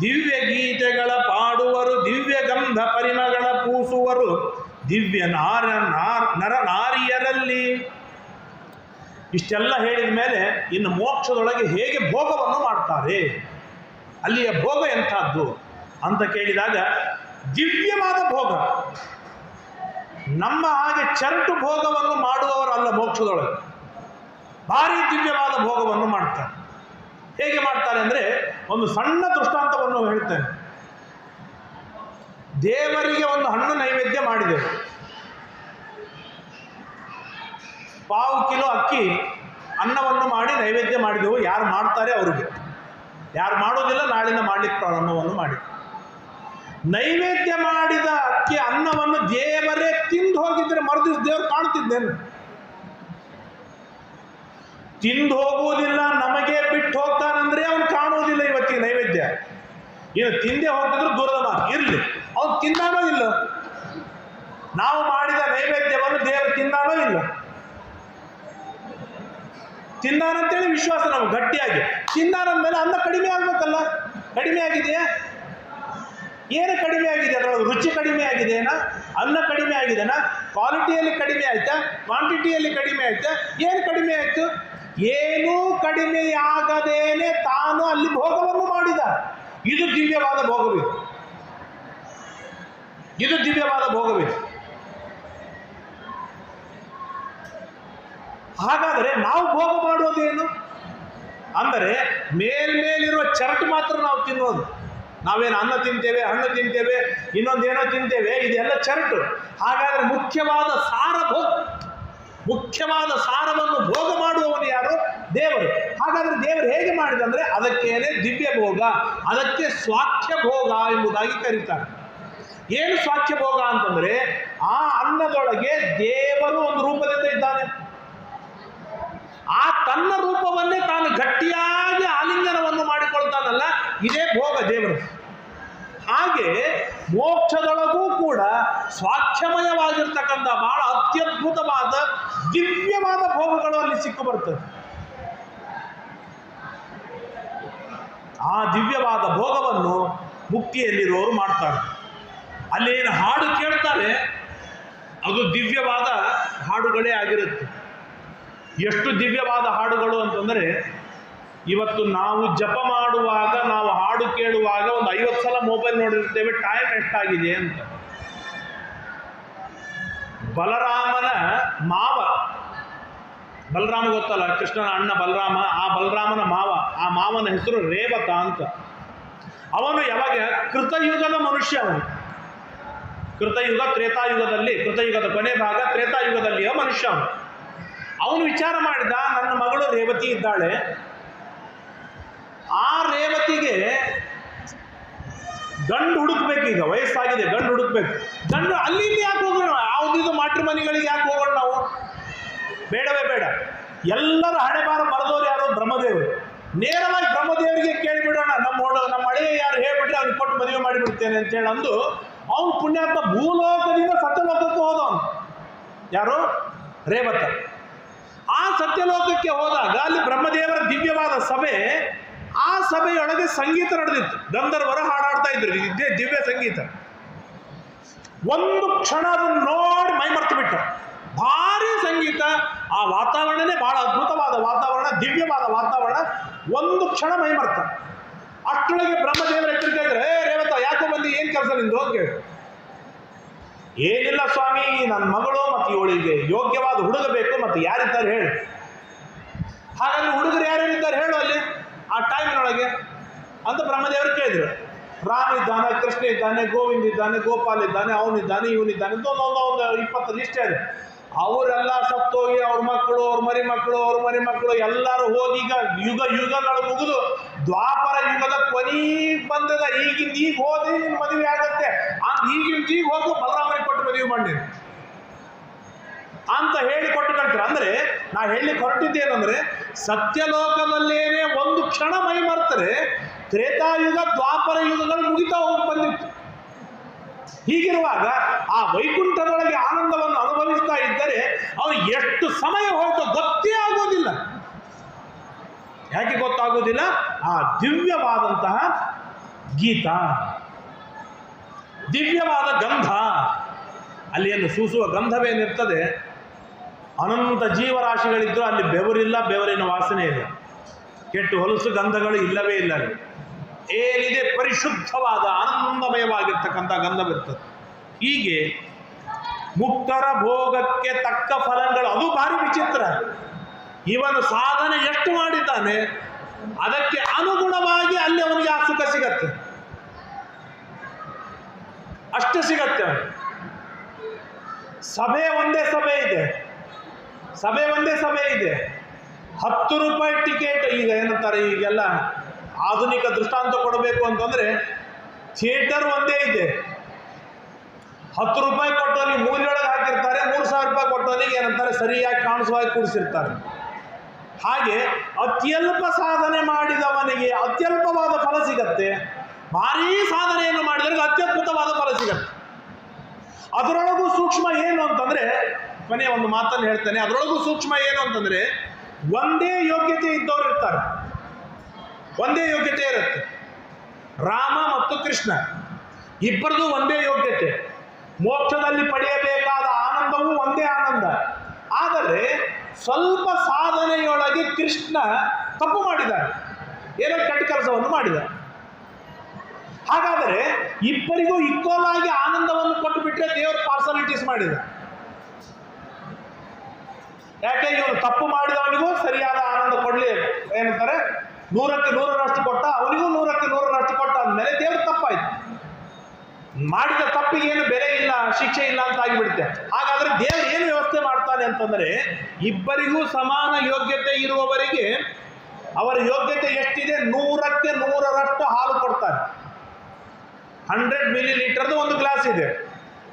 ದಿವ್ಯ ಗೀತೆಗಳ ಪಾಡುವರು, ದಿವ್ಯ ಗಂಧ ಪರಿಮಗಳ ಪೂಸುವರು, ದಿವ್ಯ ನರ ನಾರಿಯರಲ್ಲಿ. ಇಷ್ಟೆಲ್ಲ ಹೇಳಿದ ಮೇಲೆ ಇನ್ನು ಮೋಕ್ಷದೊಳಗೆ ಹೇಗೆ ಭೋಗವನ್ನು ಮಾಡ್ತಾರೆ, ಅಲ್ಲಿಯ ಭೋಗ ಎಂಥದ್ದು ಅಂತ ಕೇಳಿದಾಗ, ದಿವ್ಯವಾದ ಭೋಗ. ನಮ್ಮ ಹಾಗೆ ಚರಟು ಭೋಗವನ್ನು ಮಾಡುವವರಲ್ಲ ಮೋಕ್ಷದೊಳಗೆ, ಭಾರಿ ದಿವ್ಯವಾದ ಭೋಗವನ್ನು ಮಾಡ್ತಾರೆ. ಹೇಗೆ ಮಾಡ್ತಾರೆ ಅಂದರೆ, ಒಂದು ಸಣ್ಣ ದೃಷ್ಟಾಂತವನ್ನು ಹೇಳ್ತೇನೆ. ದೇವರಿಗೆ ಒಂದು ಹಣ್ಣು ನೈವೇದ್ಯ ಮಾಡಿದೆವು, 1/4 ಕಿಲೋ ಅಕ್ಕಿ ಅನ್ನವನ್ನು ಮಾಡಿ ನೈವೇದ್ಯ ಮಾಡಿದೆವು. ಯಾರು ಮಾಡ್ತಾರೆ ಅವರಿಗೆ, ಯಾರು ಮಾಡೋದಿಲ್ಲ ನಾಳಿಂದ ಮಾಡಲಿಕ್ಕೆ ಪ್ರಾರಂಭವನ್ನು ಮಾಡಿ. ನೈವೇದ್ಯ ಮಾಡಿದ ಅಕ್ಕಿ ಅನ್ನವನ್ನು ದೇವರೇ ತಿಂದು ಹೋಗಿದ್ರೆ ಮರುದಿವ್ಸ ದೇವರು ಕಾಣ್ತಿದ್ದೇನೆ? ತಿಂದು ಹೋಗುವುದಿಲ್ಲ, ನಮಗೆ ಬಿಟ್ಟು ಹೋಗ್ತಾನಂದ್ರೆ ಅವನು ಕಾಣುವುದಿಲ್ಲ. ಇವತ್ತಿಗೆ ನೈವೇದ್ಯ ಇನ್ನು ತಿಂದೇ ಹೋಗ್ತಿದ್ರು ದೂರದ ಮಾತು ಇರಲಿ, ಅವನು ತಿಂದಾನೋ ಇಲ್ಲ? ನಾವು ಮಾಡಿದ ನೈವೇದ್ಯವನ್ನು ದೇವರು ತಿಂದಾನೋ ಇಲ್ಲ? ತಿಂದಾನಂತೇಳಿ ವಿಶ್ವಾಸ ನಾವು ಗಟ್ಟಿಯಾಗಿ. ತಿಂದಾನಂದ್ಮೇಲೆ ಅನ್ನ ಕಡಿಮೆ ಆಗ್ಬೇಕಲ್ಲ, ಕಡಿಮೆ ಆಗಿದೆಯಾ? ಏನು ಕಡಿಮೆ ಆಗಿದೆ? ಅದರೊಳಗೆ ರುಚಿ ಕಡಿಮೆ ಆಗಿದೆಯೇನಾ? ಅನ್ನ ಕಡಿಮೆ ಆಗಿದೆನಾ? ಕ್ವಾಲಿಟಿಯಲ್ಲಿ ಕಡಿಮೆ ಆಯ್ತಾ? ಕ್ವಾಂಟಿಟಿಯಲ್ಲಿ ಕಡಿಮೆ ಆಯ್ತಾ? ಏನು ಕಡಿಮೆ ಆಯ್ತು? ಏನೂ ಕಡಿಮೆಯಾಗದೇನೆ ತಾನು ಅಲ್ಲಿ ಭೋಗವನ್ನು ಮಾಡಿದ. ಇದು ದಿವ್ಯವಾದ ಭೋಗವಿದೆ, ಇದು ದಿವ್ಯವಾದ ಭೋಗವಿದೆ. ಹಾಗಾದರೆ ನಾವು ಭೋಗ ಮಾಡುವುದೇನು ಅಂದರೆ, ಮೇಲಿರುವ ಚರಟು ಮಾತ್ರ ನಾವು ತಿನ್ನೋದು. ನಾವೇನು ಅನ್ನ ತಿಂತೇವೆ, ಹಣ್ಣು ತಿಂತೇವೆ, ಇನ್ನೊಂದೇನೋ ತಿಂತೇವೆ, ಇದೆಲ್ಲ ಚರಟು. ಹಾಗಾದರೆ ಮುಖ್ಯವಾದ ಸಾರವನ್ನು ಭೋಗ ಮಾಡುವವನು ಯಾರು? ದೇವರು. ಹಾಗಾದರೆ ದೇವರು ಹೇಗೆ ಮಾಡಿದಂದರೆ, ಅದಕ್ಕೇನೆ ದಿವ್ಯ ಭೋಗ, ಅದಕ್ಕೆ ಸ್ವಾಖ್ಯ ಭೋಗ ಎಂಬುದಾಗಿ ಕರೀತಾರೆ. ಏನು ಸ್ವಾಖ್ಯ ಭೋಗ ಅಂತಂದರೆ, ಆ ಅನ್ನದೊಳಗೆ ದೇವರು ಒಂದು ರೂಪದಿಂದ ಇದ್ದಾನೆ. ಆ ತನ್ನ ರೂಪವನ್ನೇ ತಾನು ಗಟ್ಟಿಯಾಗಿ ಆಲಿಂಗನವನ್ನು ಮಾಡಿಕೊಳ್ತಾನಲ್ಲ, ಇದೇ ಭೋಗ ದೇವರು. ಹಾಗೆ ಮೋಕ್ಷದೊಳಗೂ ಕೂಡ ಸ್ವಾಖ್ಯಮಯವಾಗಿರ್ತಕ್ಕಂಥ ಬಹಳ ಅತ್ಯದ್ಭುತವಾದ ದಿವ್ಯವಾದ ಭೋಗಗಳು ಅಲ್ಲಿ ಸಿಕ್ಕು ಬರ್ತದೆ. ಆ ದಿವ್ಯವಾದ ಭೋಗವನ್ನು ಮುಕ್ತಿಯಲ್ಲಿರುವವರು ಮಾಡ್ತಾರೆ. ಅಲ್ಲೇನು ಹಾಡು ಕೇಳ್ತಾರೆ, ಅದು ದಿವ್ಯವಾದ ಹಾಡುಗಳೇ ಆಗಿರುತ್ತೆ. ಎಷ್ಟು ದಿವ್ಯವಾದ ಹಾಡುಗಳು ಅಂತಂದರೆ, ಇವತ್ತು ನಾವು ಜಪ ಮಾಡುವಾಗ, ನಾವು ಹಾಡು ಕೇಳುವಾಗ ಒಂದು 50 ಸಲ ಮೊಬೈಲ್ ನೋಡಿರ್ತೇವೆ, ಟೈಮ್ ಎಷ್ಟಾಗಿದೆ ಅಂತ. ಬಲರಾಮನ ಮಾವ, ಬಲರಾಮ ಗೊತ್ತಲ್ಲ, ಕೃಷ್ಣನ ಅಣ್ಣ ಬಲರಾಮ, ಆ ಬಲರಾಮನ ಮಾವ, ಆ ಮಾವನ ಹೆಸರು ರೇವತ ಅಂತ. ಅವನು ಯಾವಾಗ ಕೃತಯುಗದ ಮನುಷ್ಯ, ಅವನು ಕೃತಯುಗ ತ್ರೇತಾಯುಗದಲ್ಲಿ, ಕೃತಯುಗದ ಕೊನೆ ಭಾಗ ತ್ರೇತಾಯುಗದಲ್ಲಿಯ ಮನುಷ್ಯ ಅವನು. ಅವನು ವಿಚಾರ ಮಾಡಿದ, ನನ್ನ ಮಗಳು ರೇವತಿ ಇದ್ದಾಳೆ, ಆ ರೇವತಿಗೆ ಗಂಡು ಹುಡುಕ್ಬೇಕು. ಈಗ ವಯಸ್ಸಾಗಿದೆ, ಗಂಡು ಹುಡುಕ್ಬೇಕು. ಗಂಡು ಅಲ್ಲಿ ಯಾಕೆ ಹೋಗೋಣ, ಯಾವುದಿದು ಮ್ಯಾಟ್ರಿಮನಿಗಳಿಗೆ ಯಾಕೆ ಹೋಗೋಣ ನಾವು? ಬೇಡವೇ ಬೇಡ. ಎಲ್ಲರ ಹಣೆಬಾರ ಬರೆದವರು ಯಾರು? ಬ್ರಹ್ಮದೇವರು. ನೇರವಾಗಿ ಬ್ರಹ್ಮದೇವರಿಗೆ ಕೇಳಿಬಿಡೋಣ, ನಮ್ಮ ಹಳೆಯ ಯಾರು ಹೇಳ್ಬಿಟ್ರೆ ಅವ್ನಿಗೆ ಕೊಟ್ಟು ಮದುವೆ ಮಾಡಿಬಿಡ್ತೇನೆ ಅಂತೇಳಿ ಅಂದು, ಅವನು ಪುಣ್ಯಾತ್ಮ ಭೂಲೋಕದಿಂದ ಸತ್ಯಲೋಕಕ್ಕೆ ಹೋದವನು. ಯಾರು? ರೇವತ. ಆ ಸತ್ಯಲೋಕಕ್ಕೆ ಹೋದಾಗ ಅಲ್ಲಿ ಬ್ರಹ್ಮದೇವರ ದಿವ್ಯವಾದ ಸಭೆ, ಆ ಸಭೆಯೊಳಗೆ ಸಂಗೀತ ನಡೆದಿತ್ತು. ಗಂಧರ್ವರು ಹಾಡಾಡ್ತಾ ಇದ್ರು, ಇದೇ ದಿವ್ಯ ಸಂಗೀತ. ಒಂದು ಕ್ಷಣ ಅದನ್ನು ನೋಡಿ ಮೈ ಮರ್ತು ಬಿಟ್ಟ. ಭಾರಿ ಸಂಗೀತ, ಆ ವಾತಾವರಣನೇ ಬಹಳ ಅದ್ಭುತವಾದ ವಾತಾವರಣ, ದಿವ್ಯವಾದ ವಾತಾವರಣ. ಒಂದು ಕ್ಷಣ ಮೈ ಮರ್ತ. ಅಷ್ಟೊಳಗೆ ಬ್ರಹ್ಮದೇವರ ಎಚ್ಚರಿಕೆ ಇದ್ರೆ, ರೇವತ ಯಾಕೋ ಬಂದು, ಏನು ಕೆಲಸ ನಿಂದು ಅಂತ ಕೇಳಿ. ಏನಿಲ್ಲ ಸ್ವಾಮಿ, ನನ್ನ ಮಗಳು ಮತ್ತು ಇವಳಿಗೆ ಯೋಗ್ಯವಾದ ಹುಡುಗ ಬೇಕು, ಮತ್ತು ಯಾರಿದ್ದಾರೆ ಹೇಳು. ಹಾಗಾದ್ರೆ ಹುಡುಗರು ಯಾರ್ಯಾರಿದ್ದಾರೆ ಹೇಳು ಅಲ್ಲಿ ಆ ಟೈಮಿನೊಳಗೆ ಅಂತ ಬ್ರಹ್ಮದೇವರು ಕೇಳಿದ್ರು. ರಾಮ ಇದ್ದಾನೆ, ಕೃಷ್ಣ ಇದ್ದಾನೆ, ಗೋವಿಂದ ಇದ್ದಾನೆ, ಗೋಪಾಲ್ ಇದ್ದಾನೆ, ಅವನಿದ್ದಾನೆ, ಇವನಿದ್ದಾನೆ ಅಂತ ಒಂದು 20 ಲಿಸ್ಟ್ ಇದೆ. ಅವರೆಲ್ಲ ಸತ್ತೋಗಿ ಅವ್ರ ಮಕ್ಕಳು, ಅವ್ರ ಮರಿ ಮಕ್ಕಳು ಎಲ್ಲರೂ ಹೋಗಿ, ಈಗ ಯುಗಗಳು ಮುಗಿದು ದ್ವಾಪರ ಯುಗದ ಕೊನೆಗೆ ಬಂದದ. ಈಗಿಂದ ಈಗ ಹೋದ್ರೆ ನಿನ್ನ ಮದುವೆ ಆಗತ್ತೆ, ಈಗಿಂದ ಹೋಗಿ ಬಲರಾಮನಿಗೆ ಕೊಟ್ಟು ಮದುವೆ ಮಾಡಿ ಅಂತ ಹೇಳಿ ಕೊಟ್ಟು ಕಳ್ತಾರೆ. ಅಂದರೆ ನಾ ಹೇಳಿ ಹೊರಟಿದ್ದೇನೆಂದ್ರೆ, ಸತ್ಯಲೋಕದಲ್ಲೇನೆ ಒಂದು ಕ್ಷಣ ಮೈ ಮರ್ತಾರೆ, ತ್ರೇತಾಯುಗ ದ್ವಾಪರ ಯುಗಗಳು ಮುಗಿತಾ ಹೋಗಿ ಬಂದಿತ್ತು. ಹೀಗಿರುವಾಗ ಆ ವೈಕುಂಠದೊಳಗೆ ಆನಂದವನ್ನು ಅನುಭವಿಸ್ತಾ ಇದ್ದರೆ ಅವನು ಎಷ್ಟು ಸಮಯ ಹೋಯ್ತು ಗೊತ್ತೇ ಆಗೋದಿಲ್ಲ. ಯಾಕೆ ಗೊತ್ತಾಗುವುದಿಲ್ಲ? ಆ ದಿವ್ಯವಾದಂತಹ ಗೀತ, ದಿವ್ಯವಾದ ಗಂಧ, ಅಲ್ಲಿ ಏನು ಸೂಸುವ ಗಂಧವೇನಿರ್ತದೆ, ಅನಂತ ಜೀವರಾಶಿಗಳಿದ್ದರೂ ಅಲ್ಲಿ ಬೆವರಿಲ್ಲ, ಬೆವರಿನ ವಾಸನೆ ಇಲ್ಲ, ಕೆಟ್ಟು ಹೊಲಸು ಗಂಧಗಳು ಇಲ್ಲವೇ ಇಲ್ಲ. ಅಲ್ಲಿ ಏನಿದೆ ಪರಿಶುದ್ಧವಾದ ಆನಂದಮಯವಾಗಿರ್ತಕ್ಕಂಥ ಗಂಧವಿರ್ತದೆ. ಹೀಗೆ ಮುಕ್ತರ ಭೋಗಕ್ಕೆ ತಕ್ಕ ಫಲಗಳು, ಅದು ಭಾರಿ ವಿಚಿತ್ರ. ಇವನು ಸಾಧನೆ ಎಷ್ಟು ಮಾಡಿದ್ದಾನೆ ಅದಕ್ಕೆ ಅನುಗುಣವಾಗಿ ಅಲ್ಲಿ ಅವನಿಗೆ ಆ ಸುಖ ಸಿಗತ್ತೆ, ಅಷ್ಟು ಸಿಗತ್ತೆ. ಸಭೆ ಒಂದೇ ಸಭೆ ಇದೆ, ಸಭೆ ಒಂದೇ ಸಭೆ ಇದೆ, 10 ರೂಪಾಯಿ ಟಿಕೆಟ್. ಈಗ ಏನಂತಾರೆ, ಈಗೆಲ್ಲ ಆಧುನಿಕ ದೃಷ್ಟಾಂತ ಕೊಡಬೇಕು ಅಂತಂದ್ರೆ ಥಿಯೇಟರ್ ಒಂದೇ ಇದೆ, 10 ರೂಪಾಯಿ ಕೊಟ್ಟವನಿಗೆ ಮೂಲೆಯೊಳಗೆ ಹಾಕಿರ್ತಾರೆ, 3,000 ರೂಪಾಯಿ ಕೊಟ್ಟವನಿಗೆ ಏನಂತಾರೆ ಸರಿಯಾಗಿ ಕಾಣಿಸುವಾಗಿ ಕೂಡಿಸಿರ್ತಾರೆ. ಹಾಗೆ ಅತ್ಯಲ್ಪ ಸಾಧನೆ ಮಾಡಿದವನಿಗೆ ಅತ್ಯಲ್ಪವಾದ ಫಲ ಸಿಗತ್ತೆ, ಭಾರೀ ಸಾಧನೆಯನ್ನು ಮಾಡಿದವರಿಗೆ ಅತ್ಯದ್ಭುತವಾದ ಫಲ ಸಿಗತ್ತೆ. ಅದರೊಳಗೂ ಸೂಕ್ಷ್ಮ ಏನು ಅಂತಂದ್ರೆ, ಕೊನೆಯ ಒಂದು ಮಾತನ್ನು ಹೇಳ್ತೇನೆ, ಅದರೊಳಗೂ ಸೂಕ್ಷ್ಮ ಏನು ಅಂತಂದ್ರೆ ಒಂದೇ ಯೋಗ್ಯತೆ ಇದ್ದವರು ಇರ್ತಾರೆ, ಒಂದೇ ಯೋಗ್ಯತೆ ಇರುತ್ತೆ. ರಾಮ ಮತ್ತು ಕೃಷ್ಣ ಇಬ್ಬರದು ಒಂದೇ ಯೋಗ್ಯತೆ, ಮೋಕ್ಷದಲ್ಲಿ ಪಡೆಯಬೇಕಾದ ಆನಂದವೂ ಒಂದೇ ಆನಂದ. ಆದರೆ ಸ್ವಲ್ಪ ಸಾಧನೆಯೊಳಗೆ ಕೃಷ್ಣ ತಪ್ಪು ಮಾಡಿದ್ದಾನೆ, ಏನೋ ಕೆಟ್ಟ ಕೆಲಸವನ್ನು ಮಾಡಿದ. ಹಾಗಾದರೆ ಇಬ್ಬರಿಗೂ ಈಕ್ವಲ್ ಆಗಿ ಆನಂದವನ್ನು ಕೊಟ್ಟು ಬಿಟ್ಟರೆ ದೇವರು ಪಾರ್ಸಲಿಟೀಸ್ ಮಾಡಿದ. ಯಾಕೆ? ಇವನು ತಪ್ಪು ಮಾಡಿದವನಿಗೂ ಸರಿಯಾದ ಆನಂದ ಕೊಡ್ಲಿ, ಏನಂತಾರೆ 100ಕ್ಕೆ 100ರಷ್ಟು ಕೊಟ್ಟ, ಅವನಿಗೂ 100ಕ್ಕೆ 100ರಷ್ಟು ಕೊಟ್ಟ ಅಂದಮೇಲೆ ದೇವ್ರ ತಪ್ಪಾಯ್ತು. ಮಾಡಿದ ತಪ್ಪಿಗೆ ಏನು ಬೆಲೆ ಇಲ್ಲ, ಶಿಕ್ಷೆ ಇಲ್ಲ ಅಂತ ಆಗಿಬಿಡುತ್ತೆ. ಹಾಗಾದ್ರೆ ದೇವರು ಏನು ವ್ಯವಸ್ಥೆ ಮಾಡ್ತಾನೆ ಅಂತಂದ್ರೆ, ಇಬ್ಬರಿಗೂ ಸಮಾನ ಯೋಗ್ಯತೆ ಇರುವವರಿಗೆ ಅವರ ಯೋಗ್ಯತೆ ಎಷ್ಟಿದೆ 100ಕ್ಕೆ 100ರಷ್ಟು ಹಾಲು ಕೊಡ್ತಾರೆ. 100 ಮಿಲಿಲೀಟರ್ದು ಒಂದು ಗ್ಲಾಸ್ ಇದೆ,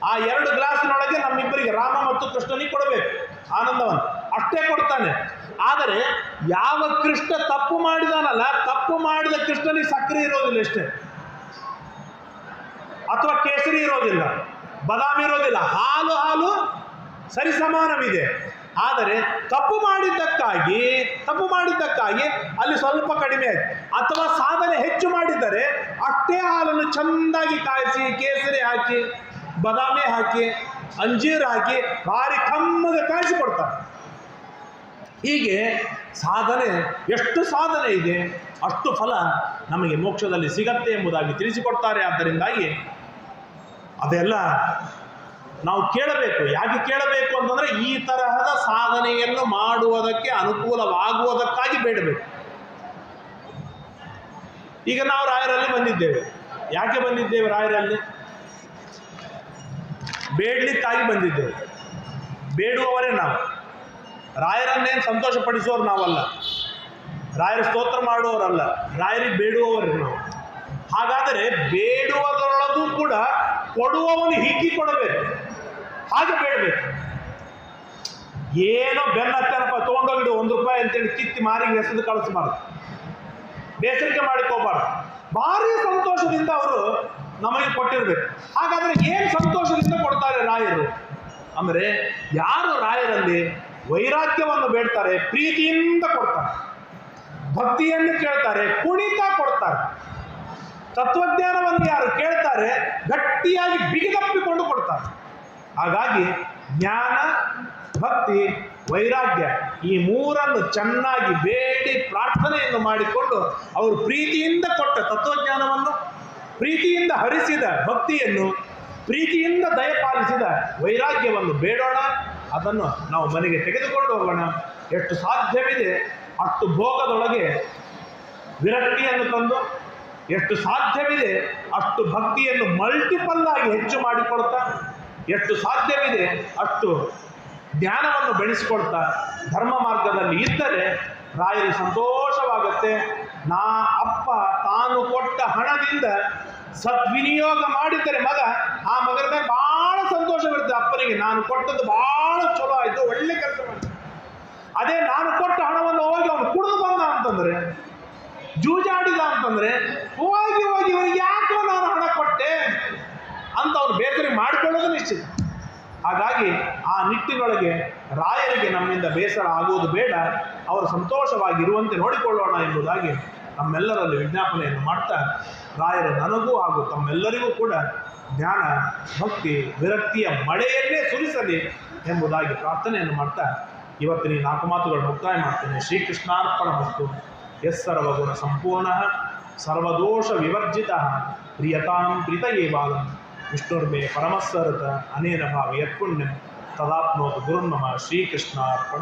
ಆ 2 ಗ್ಲಾಸಿನೊಳಗೆ ನಮ್ಮಿಬ್ಬರಿಗೆ ರಾಮ ಮತ್ತು ಕೃಷ್ಣನಿಗೆ ಕೊಡಬೇಕು ಆನಂದವನ್ನು, ಅಷ್ಟೇ ಕೊಡ್ತಾನೆ. ಆದರೆ ಯಾವ ಕೃಷ್ಣ ತಪ್ಪು ಮಾಡಿದಾನಲ್ಲ, ತಪ್ಪು ಮಾಡಿದ ಕೃಷ್ಣನಿಗೆ ಸಕ್ಕರೆ ಇರೋದಿಲ್ಲ ಅಷ್ಟೇ, ಅಥವಾ ಕೇಸರಿ ಇರೋದಿಲ್ಲ, ಬಾದಾಮಿ ಇರೋದಿಲ್ಲ, ಹಾಲು ಹಾಲು ಸರಿ ಸಮಾನವಿದೆ. ಆದರೆ ತಪ್ಪು ಮಾಡಿದ್ದಕ್ಕಾಗಿ ಅಲ್ಲಿ ಸ್ವಲ್ಪ ಕಡಿಮೆ ಆಯ್ತು, ಅಥವಾ ಸಾಧನೆ ಹೆಚ್ಚು ಮಾಡಿದ್ದರೆ ಅಷ್ಟೇ ಹಾಲನ್ನು ಚೆಂದಾಗಿ ಕಾಯಿಸಿ ಕೇಸರಿ ಹಾಕಿ, ಬಾದಾಮಿ ಹಾಕಿ, ಅಂಜೀರು ಹಾಕಿ ಭಾರಿ ಕಮ್ಮಗೆ ಕಾಯಿಸಿಕೊಡ್ತಾರೆ. ಹೀಗೆ ಸಾಧನೆ, ಎಷ್ಟು ಸಾಧನೆ ಇದೆ ಅಷ್ಟು ಫಲ ನಮಗೆ ಮೋಕ್ಷದಲ್ಲಿ ಸಿಗತ್ತೆ ಎಂಬುದಾಗಿ ತಿಳಿಸಿಕೊಡ್ತಾರೆ. ಆದ್ದರಿಂದಾಗಿ ಅದೆಲ್ಲ ನಾವು ಕೇಳಬೇಕು. ಯಾಕೆ ಕೇಳಬೇಕು ಅಂತಂದರೆ, ಈ ತರಹದ ಸಾಧನೆಯನ್ನು ಮಾಡುವುದಕ್ಕೆ ಅನುಕೂಲವಾಗುವುದಕ್ಕಾಗಿ ಬೇಡಬೇಕು. ಈಗ ನಾವು ರಾಯರಲ್ಲಿ ಬಂದಿದ್ದೇವೆ. ಯಾಕೆ ಬಂದಿದ್ದೇವೆ? ರಾಯರಲ್ಲಿ ಬೇಡಲಿಕ್ಕಾಗಿ ಬಂದಿದ್ದೇವೆ. ಬೇಡುವವರೇ ನಾವು, ರಾಯರನ್ನೇನು ಸಂತೋಷಪಡಿಸುವವರು ನಾವಲ್ಲ, ರಾಯರ ಸ್ತೋತ್ರ ಮಾಡುವವರಲ್ಲ, ರಾಯರಿಗೆ ಬೇಡುವವರೇ ನಾವು. ಹಾಗಾದರೆ ಬೇಡುವುದರೊಳಗೂ ಕೂಡ ಕೊಡುವವನು ಹಿಗ್ಗಿ ಕೊಡಬೇಕು, ಹಾಗೆ ಬೇಡಬೇಕು. ಏನೋ ಬೆನ್ನತ್ತೇನಪ್ಪ ತೊಗೊಂಡೋಗಿಡು 1 ರೂಪಾಯಿ ಅಂತೇಳಿ ಕಿತ್ತಿ ಮಾರಿಗೆ ಎಸೆದು ಕಳಿಸಬಾರ್ದು, ಬೇಸರಿಕೆ ಮಾಡಿಕೋಬಾರ್ದು. ಭಾರಿ ಸಂತೋಷದಿಂದ ಅವರು ನಮಗೆ ಕೊಟ್ಟಿರ್ಬೇಕು. ಹಾಗಾದರೆ ಏನು ಸಂತೋಷದಿಂದ ಕೊಡ್ತಾರೆ ರಾಯರು ಅಂದರೆ, ಯಾರು ರಾಯರಲ್ಲಿ ವೈರಾಗ್ಯವನ್ನು ಬೇಡ್ತಾರೆ, ಪ್ರೀತಿಯಿಂದ ಕೊಡ್ತಾರೆ, ಭಕ್ತಿಯನ್ನು ಕೇಳ್ತಾರೆ, ಕುಣಿತ ಕೊಡ್ತಾರೆ, ತತ್ವಜ್ಞಾನವನ್ನು ಯಾರು ಕೇಳ್ತಾರೆ ಗಟ್ಟಿಯಾಗಿ ಬಿಗಿದಪ್ಪಿಕೊಂಡು ಕೊಡ್ತಾರೆ. ಹಾಗಾಗಿ ಜ್ಞಾನ, ಭಕ್ತಿ, ವೈರಾಗ್ಯ ಈ 3 ಚೆನ್ನಾಗಿ ಬೇಡಿ ಪ್ರಾರ್ಥನೆಯನ್ನು ಮಾಡಿಕೊಂಡು ಅವರು ಪ್ರೀತಿಯಿಂದ ಕೊಟ್ಟ ತತ್ವಜ್ಞಾನವನ್ನು, ಪ್ರೀತಿಯಿಂದ ಹರಿಸಿದ ಭಕ್ತಿಯನ್ನು, ಪ್ರೀತಿಯಿಂದ ದಯಪಾಲಿಸಿದ ವೈರಾಗ್ಯವನ್ನು ಬೇಡೋಣ. ಅದನ್ನು ನಾವು ಮನೆಗೆ ತೆಗೆದುಕೊಂಡು ಹೋಗೋಣ. ಎಷ್ಟು ಸಾಧ್ಯವಿದೆ ಅಷ್ಟು ಭೋಗದೊಳಗೆ ವಿರಕ್ತಿಯನ್ನು ತಂದು, ಎಷ್ಟು ಸಾಧ್ಯವಿದೆ ಅಷ್ಟು ಭಕ್ತಿಯನ್ನು ಮಲ್ಟಿಪಲ್ ಆಗಿ ಹೆಚ್ಚು ಮಾಡಿಕೊಳ್ತಾ, ಎಷ್ಟು ಸಾಧ್ಯವಿದೆ ಅಷ್ಟು ಜ್ಞಾನವನ್ನು ಬೆಳೆಸಿಕೊಳ್ತಾ ಧರ್ಮ ಮಾರ್ಗದಲ್ಲಿ ಇದ್ದರೆ ರಾಯರಿಗೆ ಸಂತೋಷವಾಗುತ್ತೆ. ಅಪ್ಪ ತಾನು ಕೊಟ್ಟ ಹಣದಿಂದ ಸದ್ವಿನಿಯೋಗ ಮಾಡಿದ್ದರೆ ಆ ಮಗನ ಮೇಲೆ ಭಾಳ ಸಂತೋಷವಿರುತ್ತೆ ಅಪ್ಪನಿಗೆ. ನಾನು ಕೊಟ್ಟದ್ದು ಭಾಳ ಚಲೋ ಆಯಿತು, ಒಳ್ಳೆ ಕೆಲಸ ಮಾಡಿದೆ. ಅದೇ ನಾನು ಕೊಟ್ಟ ಹಣವನ್ನು ಹೋಗಿ ಅವನು ಕುಡಿದು ಬಂದ ಅಂತಂದರೆ, ಜೂಜಾಡಿದ ಅಂತಂದರೆ, ಹೋಗಿ ಇವನಿಗೆ ಯಾಕೋ ನಾನು ಹಣ ಕೊಟ್ಟೆ ಅಂತ ಅವ್ರು ಬೇಕರಿ ಮಾಡಿಕೊಳ್ಳೋದು ನಿಶ್ಚಿತ. ಹಾಗಾಗಿ ಆ ನಿಟ್ಟಿನೊಳಗೆ ರಾಯರಿಗೆ ನಮ್ಮಿಂದ ಬೇಸರ ಆಗುವುದು ಬೇಡ, ಅವರು ಸಂತೋಷವಾಗಿರುವಂತೆ ನೋಡಿಕೊಳ್ಳೋಣ ಎಂಬುದಾಗಿ ನಮ್ಮೆಲ್ಲರಲ್ಲಿ ವಿಜ್ಞಾಪನೆಯನ್ನು ಮಾಡ್ತಾ, ರಾಯರು ನನಗೂ ಹಾಗೂ ತಮ್ಮೆಲ್ಲರಿಗೂ ಕೂಡ ಜ್ಞಾನ, ಭಕ್ತಿ, ವಿರಕ್ತಿಯ ಮಳೆಯನ್ನೇ ಸುರಿಸಲಿ ಎಂಬುದಾಗಿ ಪ್ರಾರ್ಥನೆಯನ್ನು ಮಾಡ್ತಾ ಇವತ್ತಿನ ಈ 4 ಮಾತುಗಳನ್ನು ಮುಕ್ತಾಯ ಮಾಡ್ತೇನೆ. ಶ್ರೀಕೃಷ್ಣಾರ್ಪಣಮಸ್ತು. ಯಸ್ಸರ್ವಗುಣ ಸಂಪೂರ್ಣ ಸರ್ವದೋಷ ವಿವರ್ಜಿತ ಪ್ರಿಯತಾಂ ಪ್ರೀತಯೇ ಬಾಲಂ ವಿಷ್ಣುರ್ಮೇ ಪರಮಸ್ಸರತ ಅನೇನ ಭಾವ ಯತ್ಪುಣ್ಯಂ ತದಾಪ್ನೋತು ಗುರುರ್ನಮ. ಶ್ರೀಕೃಷ್ಣಾರ್ಪಣ.